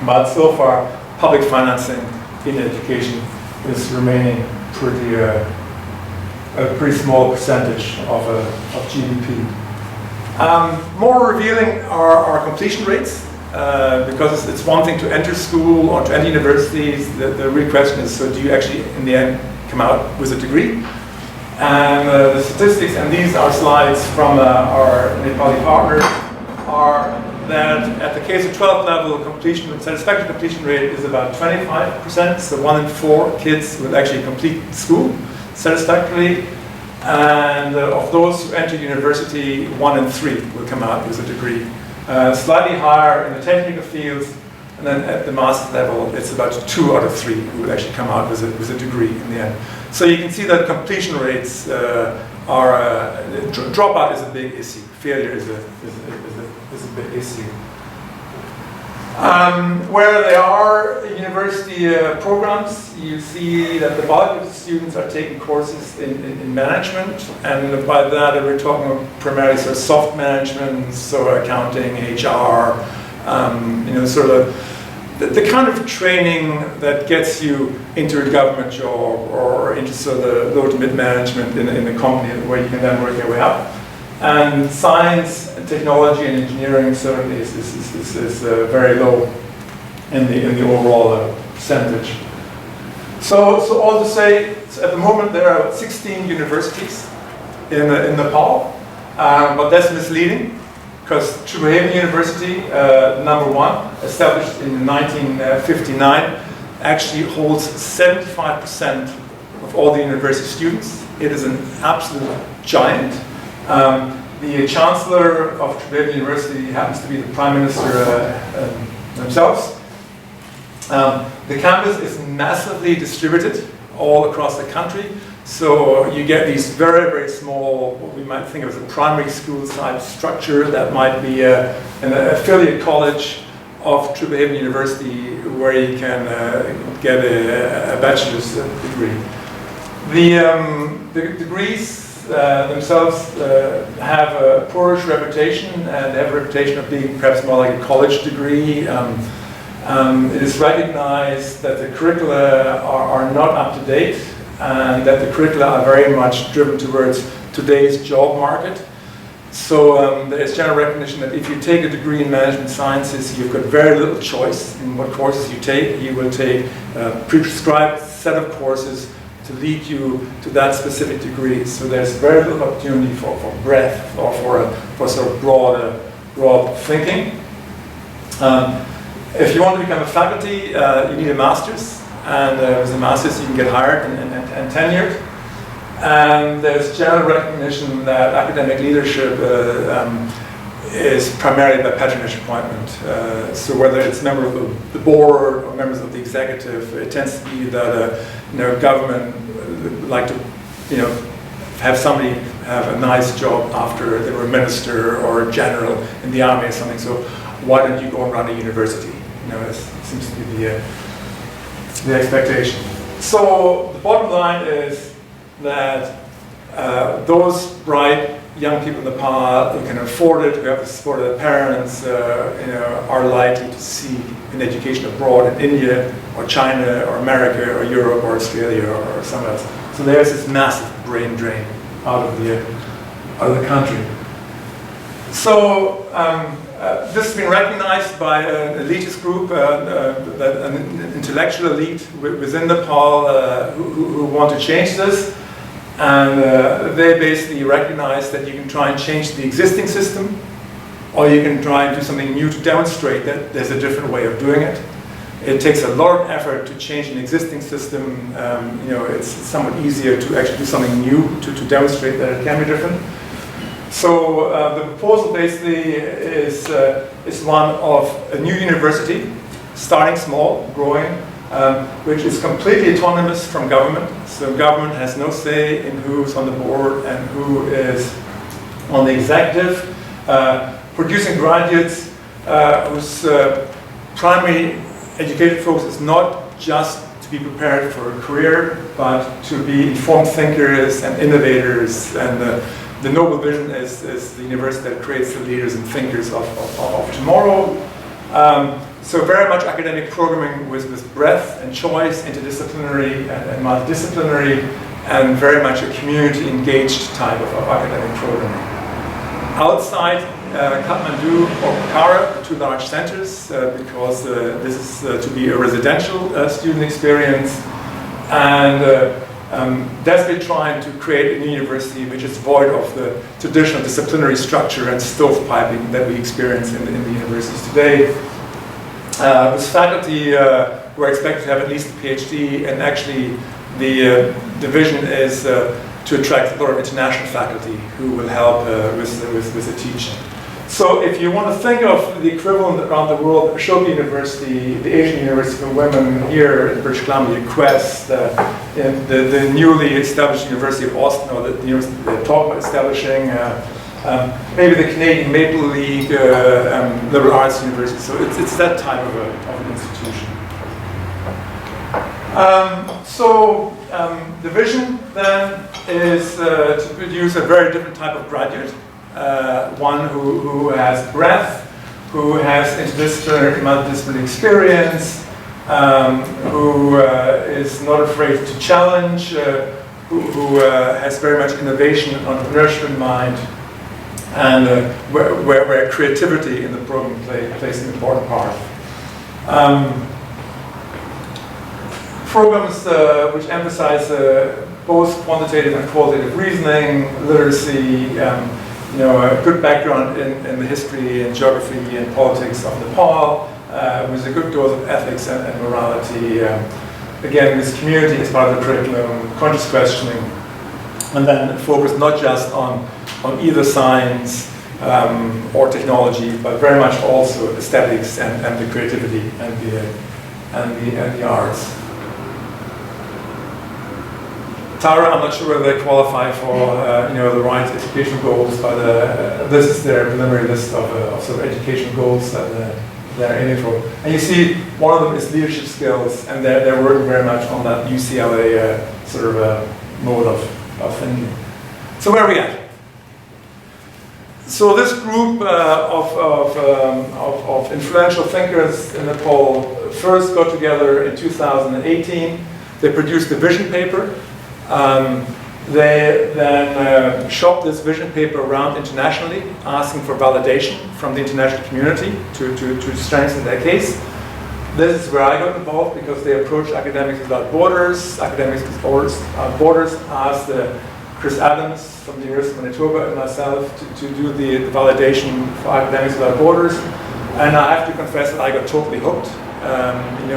[SPEAKER 12] But so far, public financing in education is remaining pretty small percentage of GDP. More revealing are our completion rates, because it's one thing to enter school or to enter universities. The real question is, so do you actually, in the end, come out with a degree? And the statistics, and these are slides from our Nepali partners, are that at the K-12 level, satisfactory completion rate is about 25%, so 1 in 4 kids will actually complete school satisfactorily. And of those who enter university, 1 in 3 will come out with a degree. Slightly higher in the technical fields, and then at the master's level, it's about 2 out of 3 who will actually come out with a degree in the end. So you can see that completion rates dropout is a big issue. Failure is a big issue. Where there are university programs, you see that the bulk of the students are taking courses in management, and by that we're talking primarily sort of soft management, so accounting, HR, sort of the kind of training that gets you into a government job or into sort of the low to mid management in a company where you can then work your way up. And science, and technology, and engineering certainly is very low in the overall percentage. So all to say, at the moment there are 16 universities in Nepal, but that's misleading, because Travelogues University, number 1, established in 1959, actually holds 75% of all the university students. It is an absolute giant. The chancellor of Travelogues University happens to be the prime minister themselves. The campus is massively distributed all across the country. So you get these very, very small, what we might think of as a primary school type structure that might be an affiliate college of Travelogues University where you can get a bachelor's degree. The degrees themselves have a poorish reputation, and they have a reputation of being perhaps more like a college degree. It is recognized that the curricula are not up to date, and that the curricula are very much driven towards today's job market. So there is general recognition that if you take a degree in management sciences, you've got very little choice in what courses you take. You will take a prescribed set of courses to lead you to that specific degree. So there's very little opportunity for breadth or for sort of broad thinking. If you want to become a faculty, you need a master's. And with a master's you can get hired and tenured. And there's general recognition that academic leadership is primarily by patronage appointment. So whether it's members of the board or members of the executive, it tends to be that government would like to have somebody have a nice job after they were a minister or a general in the army or something. So why don't you go and run a university? It seems to be the expectation. So the bottom line is that those bright young people in Nepal who can afford it, who have the support of their parents, are likely to seek an education abroad in India or China or America or Europe or Australia or somewhere else. So there's this massive brain drain out of the country. So this has been recognized by an elitist group, an intellectual elite within Nepal who want to change this. And they basically recognize that you can try and change the existing system, or you can try and do something new to demonstrate that there's a different way of doing it. It takes a lot of effort to change an existing system. It's somewhat easier to actually do something new to demonstrate that it can be different. So the proposal basically is one of a new university, starting small, growing, which is completely autonomous from government. So government has no say in who's on the board and who is on the executive, producing graduates whose primary educated focus is not just to be prepared for a career, but to be informed thinkers and innovators. And the noble vision is the university that creates the leaders and thinkers of tomorrow. So very much academic programming with breadth and choice, interdisciplinary and multidisciplinary, and very much a community engaged type of academic programming. Outside Kathmandu or Pokhara, the two large centers, because this is to be a residential student experience, and desperately trying to create a university which is void of the traditional disciplinary structure and stovepiping that we experience in the universities today. With faculty who are expected to have at least a PhD, and actually the vision is to attract a lot of international faculty who will help with the teaching. So if you want to think of the equivalent around the world, Ashoka University, the Asian University for Women here in British Columbia, Quest, the newly established University of Austin, or the university they're talking about establishing, maybe the Canadian Maple League Liberal Arts University. So it's that type of an institution. The vision then is to produce a very different type of graduate, one who has breadth, who has interdisciplinary, multidisciplinary experience, who is not afraid to challenge, who has very much innovation and entrepreneurship in mind, and where creativity in the program plays an important part. Programs which emphasize both quantitative and qualitative reasoning, literacy, a good background in the history and geography and politics of Nepal, with a good dose of ethics and morality. Again, this community is part of the curriculum, conscious questioning, and then focus not just on either science or technology, but very much also aesthetics and the creativity and the arts. Tara, I'm not sure whether they qualify for the right educational goals, but this is their preliminary list of sort of educational goals that they're aiming for. And you see, one of them is leadership skills, and they're working very much on that UCLA sort of mode of thinking. So where are we at? So this group of influential thinkers in Nepal first got together in 2018. They produced a vision paper. They then shopped this vision paper around internationally, asking for validation from the international community to strengthen their case. This is where I got involved, because they approached Academics Without Borders. Academics Without Borders asked Chris Adams from the University of Manitoba and myself to do the validation for Academics Without Borders. And I have to confess that I got totally hooked.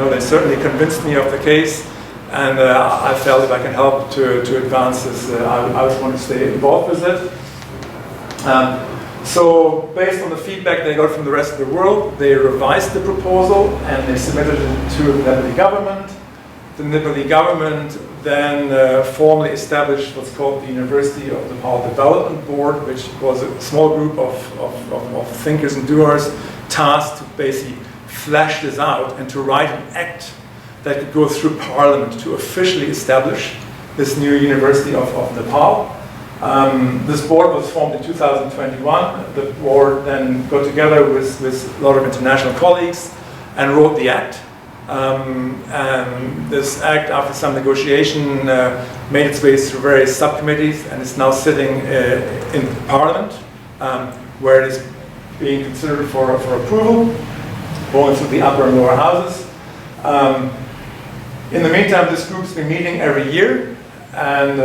[SPEAKER 12] They certainly convinced me of the case. And I felt if I can help to advance this, I would want to stay involved with it. So based on the feedback they got from the rest of the world, they revised the proposal and they submitted it to the Nepali government. The Nepali government then formally established what's called the University of Nepal Development Board, which was a small group of thinkers and doers tasked to basically flesh this out and to write an act that could go through Parliament to officially establish this new University of Nepal. This board was formed in 2021. The board then got together with a lot of international colleagues and wrote the act. And this act, after some negotiation, made its way through various subcommittees and is now sitting in Parliament, where it is being considered for approval, going through the upper and lower houses. In the meantime, this group's been meeting every year, and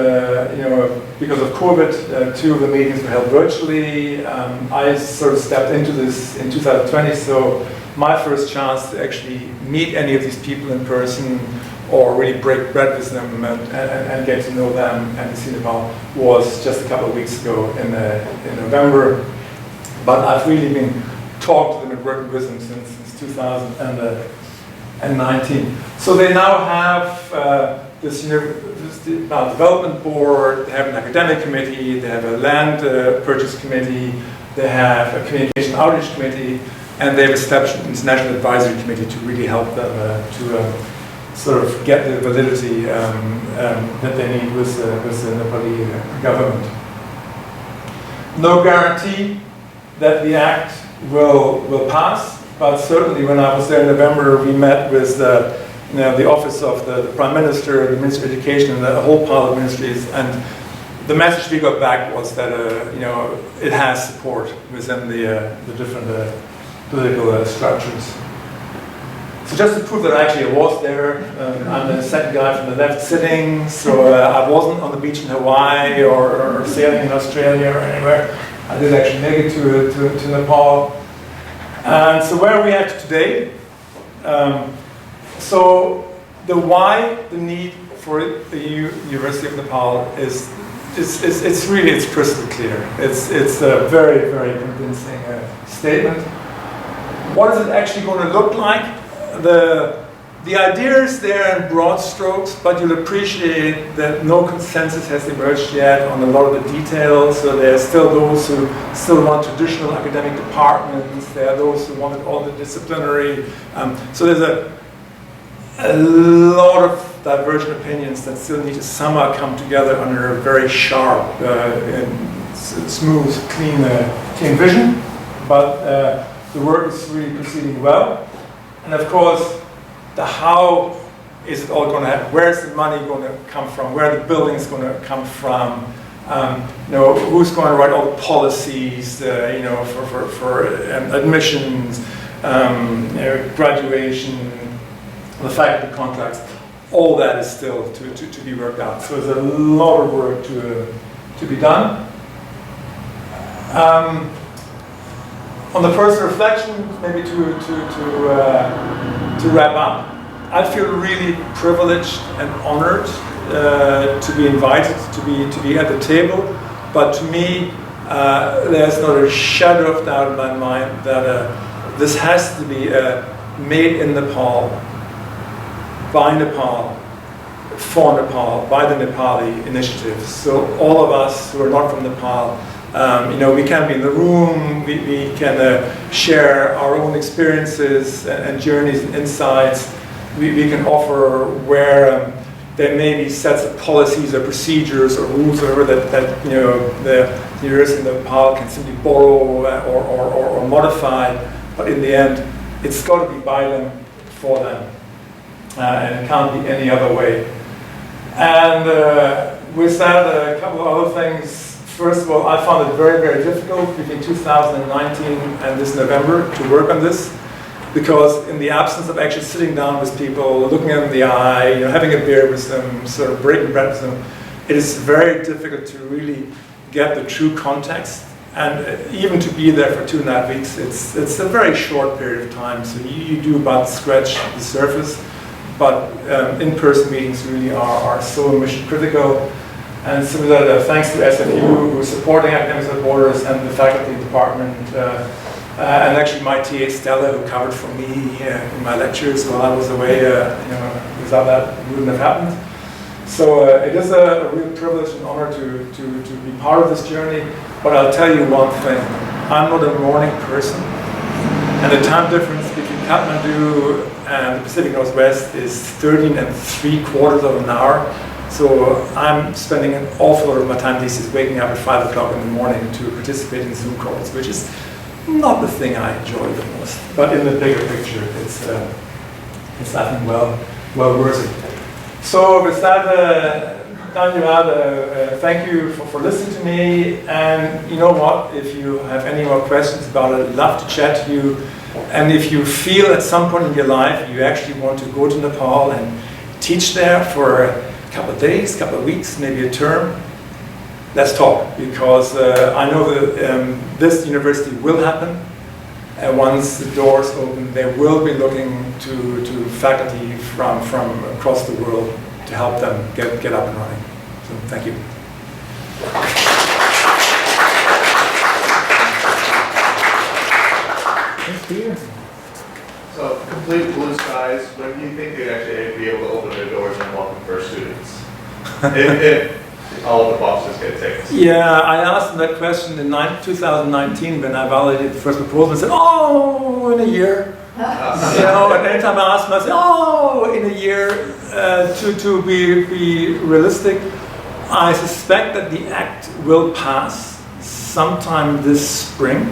[SPEAKER 12] because of COVID, 2 of the meetings were held virtually. I sort of stepped into this in 2020, so my first chance to actually meet any of these people in person or really break bread with them and get to know them and see Nepal was just a couple of weeks ago in November. But I've really been talking to them and working with them since 2019. So they now have this development board, they have an academic committee, they have a land purchase committee, they have a communication outreach committee, and they've established an international advisory committee to really help them to sort of get the validity that they need with the Nepali government. No guarantee that the act will pass. but certainly when I was there in November, we met with the office of the Prime Minister, the Minister of Education, and the whole pile of ministries. And the message we got back was that it has support within the different political structures. So just to prove that actually I was there, I'm the second guy from the left sitting, so I wasn't on the beach in Hawaii or sailing in Australia or anywhere. I did actually make it to Nepal. And so where are we at today? So the why, the need for the University of Nepal is it's crystal clear. It's a very, very convincing statement. What is it actually going to look like? The idea is there in broad strokes, but you'll appreciate that no consensus has emerged yet on a lot of the details. So there are still those who still want traditional academic departments. There are those who want all the disciplinary. So there's a lot of divergent opinions that still need to somehow come together under a very sharp, and smooth, clean vision. But the work is really proceeding well. And of course, the how is it all going to happen? Where's the money going to come from? Where are the buildings going to come from? Who's going to write all the policies? For admissions, graduation, the faculty contracts. All that is still to be worked out. So there's a lot of work to be done. On the first reflection, maybe to wrap up, I feel really privileged and honored to be invited to be at the table. But to me, there's not a shadow of doubt in my mind that this has to be made in Nepal, by Nepal, for Nepal, by the Nepali initiative. So all of us who are not from Nepal, we can be in the room, we can share our own experiences and journeys and insights. We can offer where there may be sets of policies or procedures or rules or whatever that the University of Nepal can simply borrow or modify, but in the end, it's got to be by them, for them, and it can't be any other way. And with that, a couple of other things. First of all, I found it very, very difficult between 2019 and this November to work on this, because in the absence of actually sitting down with people, looking them in the eye, having a beer with them, sort of breaking bread with them, it is very difficult to really get the true context. And even to be there for 2.5 weeks, it's a very short period of time. So you do about scratch the surface, but in-person meetings really are so mission critical. And so that thanks to SFU, who's supporting Academics Without Borders, and the faculty department, and actually my TA Stella, who covered for me in my lectures while I was away. Without that, it wouldn't have happened. So it is a real privilege and honor to be part of this journey. But I'll tell you one thing: I'm not a morning person, and the time difference between Kathmandu and the Pacific Northwest is 13.75 of an hour. So I'm spending an awful lot of my time these days waking up at 5 o'clock in the morning to participate in Zoom calls, which is not the thing I enjoy the most. But in the bigger picture, it's I think well worth it. So with that, Daniel, thank you for listening to me. And you know what? If you have any more questions about it, I'd love to chat to you. And if you feel at some point in your life you actually want to go to Nepal and teach there for a couple of days, couple of weeks, maybe a term, let's talk, because I know that this university will happen, and once the doors open, they will be looking to faculty from across the world to help them get up and running. So thank you.
[SPEAKER 5] Thank you.
[SPEAKER 10] So, complete blue skies, when do you think they'd actually be able to open their doors and welcome first students? if all of the boxes get ticked.
[SPEAKER 12] Yeah, I asked them that question in 2019 when I validated the first proposal. I said, oh, in a year. And anytime I ask them, I say, oh, in a year. To be realistic, I suspect that the act will pass sometime this spring,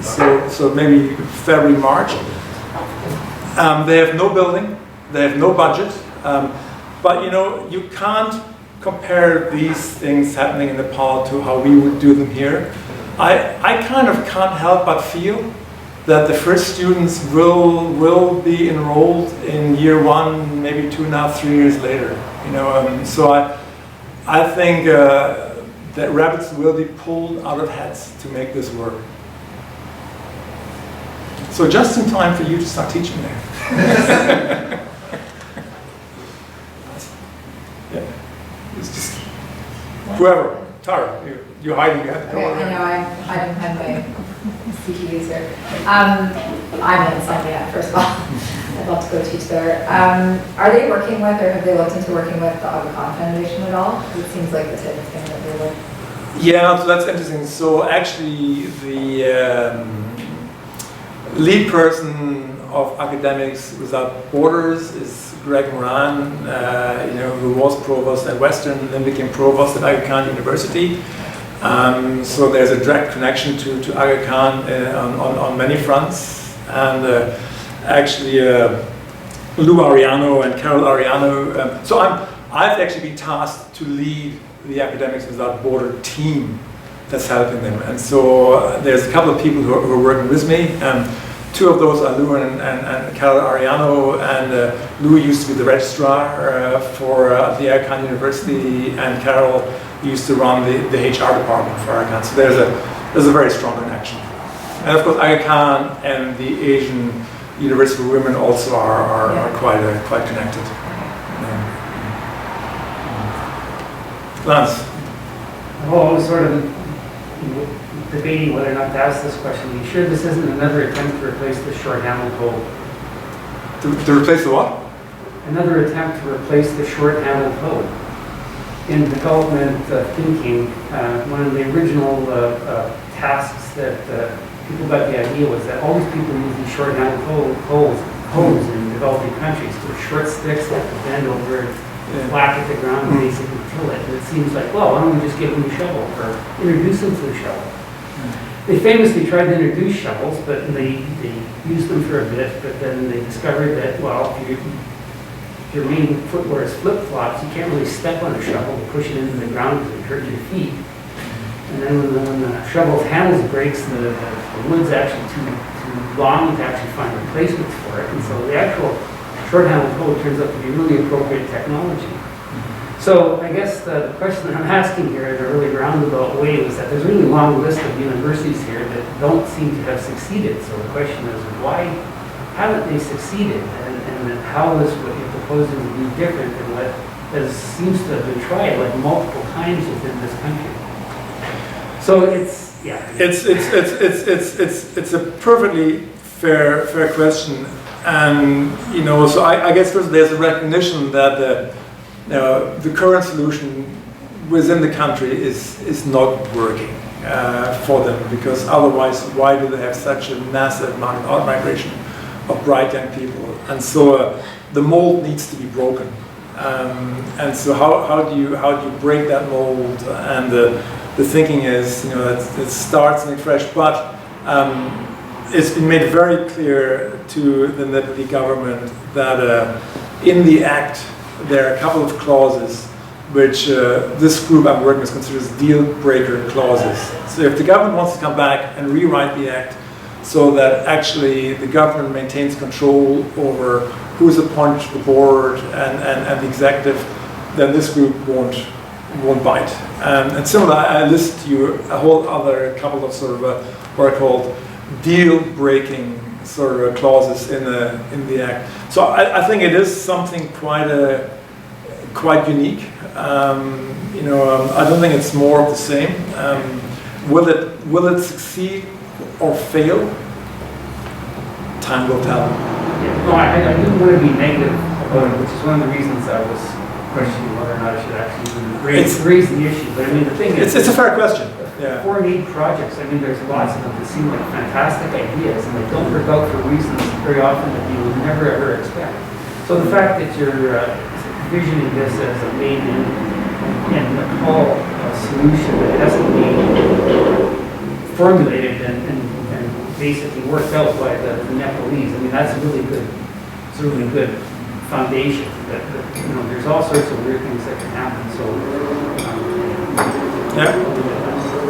[SPEAKER 12] so maybe February, March. They have no building, they have no budget, but you know, you can't compare these things happening in Nepal to how we would do them here. I kind of can't help but feel that the first students will be enrolled in year one, maybe 2.5, 3 years later. You know, so I think that rabbits will be pulled out of hats to make this work. So just in time for you to start teaching there. Yeah. It's just whoever. Tara, you're hiding. You have to come
[SPEAKER 4] Okay,
[SPEAKER 12] over
[SPEAKER 4] I
[SPEAKER 12] there.
[SPEAKER 4] know, I'm hiding behind my CPUs here. I'm in Sandia, first of all. I'd love to go teach there. Are they working with, or have they looked into working with the Aga Khan Foundation at all? It seems like the type of thing that they would.
[SPEAKER 12] Yeah, so that's interesting. So actually, the lead person of Academics Without Borders is Greg Moran, you know, who was provost at Western and then became provost at Aga Khan University. So there's a direct connection to Aga Khan on many fronts. And actually, Lou Ariano and Carol Ariano. So I've actually been tasked to lead the Academics Without Border team that's helping them. And so there's a couple of people who are working with me. Two of those are Lou and Carol Ariano, and Lou used to be the registrar for the Aga Khan University, and Carol used to run the HR department for Aga Khan. So there's a very strong connection. And of course, Aga Khan and the Asian University for Women also are quite connected. Lance?
[SPEAKER 8] I've always sort of debating whether or not to ask this question. Are you sure this isn't another attempt to replace the short-handled hoe?
[SPEAKER 12] To replace the what?
[SPEAKER 8] Another attempt to replace the short-handled hoe. In development thinking, one of the original tasks that people got the idea was that all these people use these short-handled hoes in developing countries. They're short sticks that can bend over and whack at the ground and basically till it. And it seems like, well, why don't we just give them a shovel or introduce them to the shovel? They famously tried to introduce shovels, but they used them for a bit, but then they discovered that, well, if your main footwear is flip-flops, you can't really step on a shovel to push it into the ground because it hurt your feet. And then when the shovel's handles breaks, the wood's actually too long to actually find replacements for it. And so the actual short-handled hoe turns out to be really appropriate technology. So I guess the question that I'm asking here in a really roundabout way was that there's a really long list of universities here that don't seem to have succeeded. So the question is, why haven't they succeeded? And how is what you're proposing to be different than what seems to have been tried like multiple times within this country? So it's, yeah.
[SPEAKER 12] It's a perfectly fair question. And, you know, so I guess first there's a recognition that the current solution within the country is not working for them, because otherwise, why do they have such a massive amount of out-migration of bright young people? And so the mold needs to be broken. And so how do you break that mold? And the thinking is, you know, that it starts something fresh, but it's been made very clear to the Nepali government that in the act there are a couple of clauses which this group I'm working with considers deal breaker clauses. So if the government wants to come back and rewrite the act so that actually the government maintains control over who's appointed to the board and the executive, then this group won't bite. And similar, I list to you a whole other couple of sort of what are called deal-breaking sort of clauses in the act. So I think it is something quite unique. You know, I don't think it's more of the same. Will it succeed or fail? Time will tell.
[SPEAKER 8] Yeah, no, I didn't want to be negative about it, which is one of the reasons I was questioning whether or not I should actually even raise the issue. But I mean, the thing is,
[SPEAKER 12] it's a fair question. Yeah.
[SPEAKER 8] Foreign aid projects, I mean, there's lots of them that seem like fantastic ideas, and they don't work out for reasons very often that you would never ever expect. So the fact that you're envisioning this as a made in Nepal solution that has to be formulated and basically worked out by the Nepalese, I mean, that's a really good it's a really good foundation. That you know, there's all sorts of weird things that can happen. So
[SPEAKER 12] Yeah,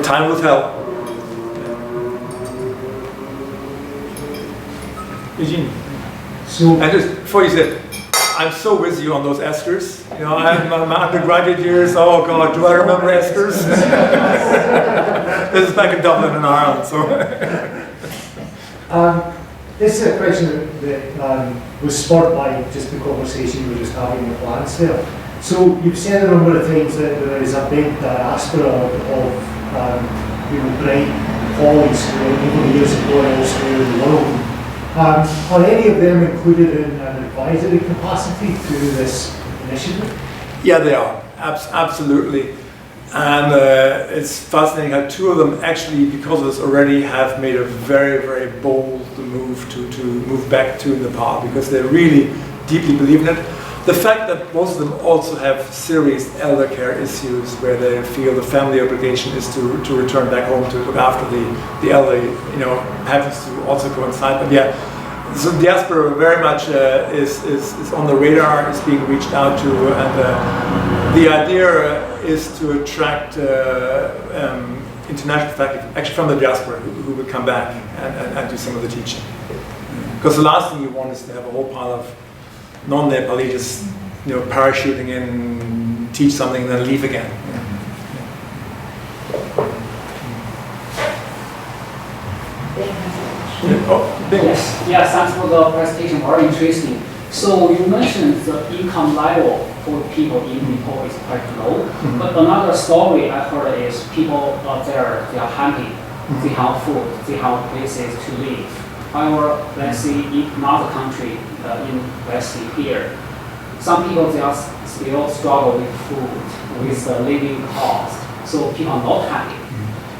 [SPEAKER 12] time will tell. Eugene,
[SPEAKER 5] So,
[SPEAKER 12] and just before you said, I'm so with you on those esters. You know, my undergraduate years, oh God, do I remember esters? This is back in Dublin and Ireland, so.
[SPEAKER 5] this is a question that was sparked by just the conversation we were just having in the plants there. So you've said a number of times that there is a big diaspora of bright colleagues who are over the years of going elsewhere in the world. Are any of them included in an advisory capacity to this initiative?
[SPEAKER 12] Yeah, they are, absolutely. And it's fascinating how two of them actually, because of this already, have made a very, very bold move to move back to Nepal because they really deeply believe in it. The fact that most of them also have serious elder care issues where they feel the family obligation is to return back home to look after the elderly, you know, happens to also coincide. But yeah, so diaspora very much is on the radar, is being reached out to, and the idea is to attract international faculty, actually from the diaspora, who would come back and do some of the teaching. Because the last thing you want is to have a whole pile of non-Nepali just, you know, parachuting in, teach something, and then leave again.
[SPEAKER 3] Yes, thanks for the presentation, very interesting. So you mentioned the income level for people in Nepal is quite low, but another story I heard is people out there, they are happy, they have food, they have places to live. However, let's say in another country, let's say here, some people they are still struggle with food, with the living cost, so people are not happy.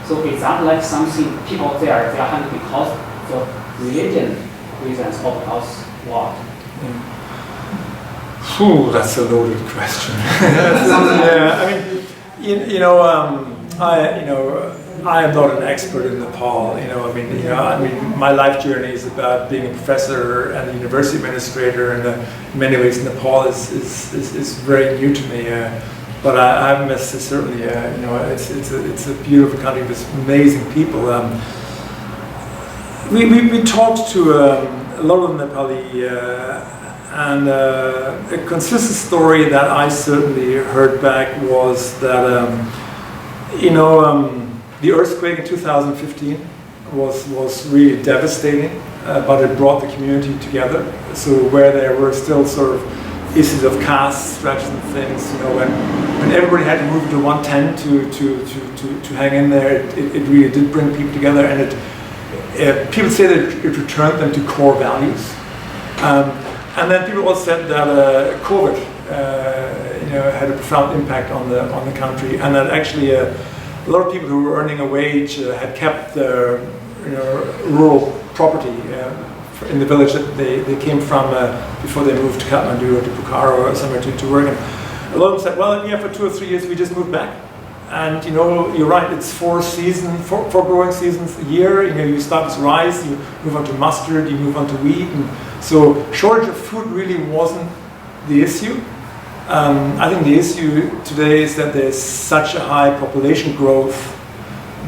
[SPEAKER 3] So is that like something people there, they are happy because the religion reasons or because what?
[SPEAKER 12] Ooh, that's a loaded question. Yeah, I mean, I am not an expert in Nepal. My life journey is about being a professor and a university administrator, and in many ways, Nepal is very new to me. But I must say, certainly, it's a beautiful country with amazing people. We talked to a lot of Nepali. And a consistent story that I certainly heard back was that, the earthquake in 2015 was really devastating, but it brought the community together. So where there were still sort of issues of caste structures and things, when everybody had to move into one tent to hang in there, it really did bring people together, and people say that it returned them to core values. And then people also said that COVID, had a profound impact on the country, and that actually a lot of people who were earning a wage had kept their rural property in the village that they came from before they moved to Kathmandu or to Bukhara or somewhere to work. And a lot of them said, well, for 2 or 3 years we just moved back. And you're right, it's four growing seasons a year. You start with rice, you move on to mustard, you move on to wheat. And so shortage of food really wasn't the issue. I think the issue today is that there's such a high population growth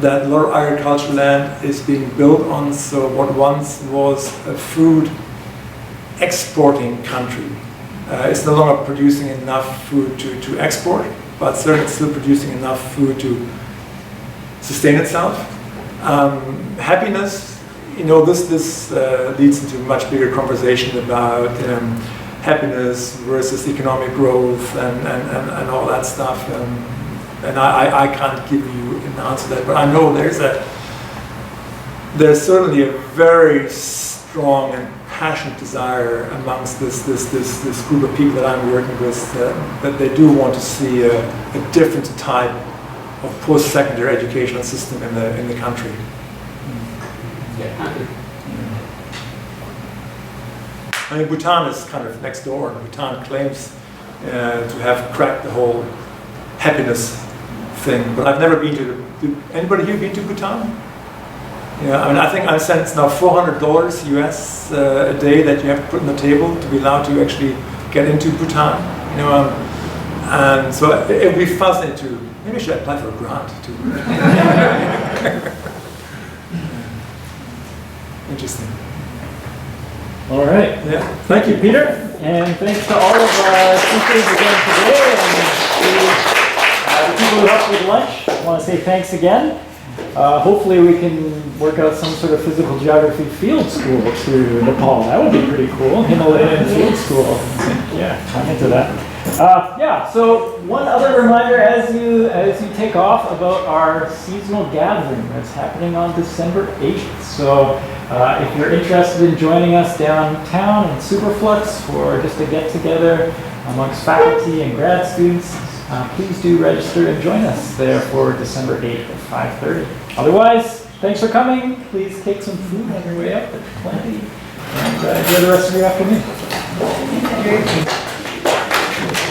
[SPEAKER 12] that a lot of agricultural land is being built on. So what once was a food exporting country is no longer producing enough food to export, but certainly it's still producing enough food to sustain itself. Happiness, this leads into a much bigger conversation about happiness versus economic growth and all that stuff. And I can't give you an answer to that, but I know there's certainly a very strong and passionate desire amongst this group of people that I'm working with that they do want to see a different type of post-secondary educational system in the country.
[SPEAKER 3] Yeah.
[SPEAKER 12] I mean, Bhutan is kind of next door, and Bhutan claims to have cracked the whole happiness thing. But I've never been to. Anybody here been to Bhutan? Yeah, I mean, I think I said it's now $400 US a day that you have to put on the table to be allowed to actually get into Bhutan. You know, and so it would be fascinating to, maybe I should apply for a grant too. Interesting.
[SPEAKER 1] All right.
[SPEAKER 12] Yeah.
[SPEAKER 1] Thank you, Peter. And thanks to all of our speakers again today. And to the people who helped with lunch, I want to say thanks again. Hopefully we can work out some sort of physical geography field school to Nepal. That would be pretty cool. Himalayan field school. Yeah, I'm into that. Yeah, so one other reminder as you take off about our seasonal gathering that's happening on December 8th. So if you're interested in joining us downtown in Superflux for just a get-together amongst faculty and grad students, please do register and join us there for December 8th at 5:30. Otherwise, thanks for coming. Please take some food on your way up. There's plenty. And enjoy the rest of your afternoon.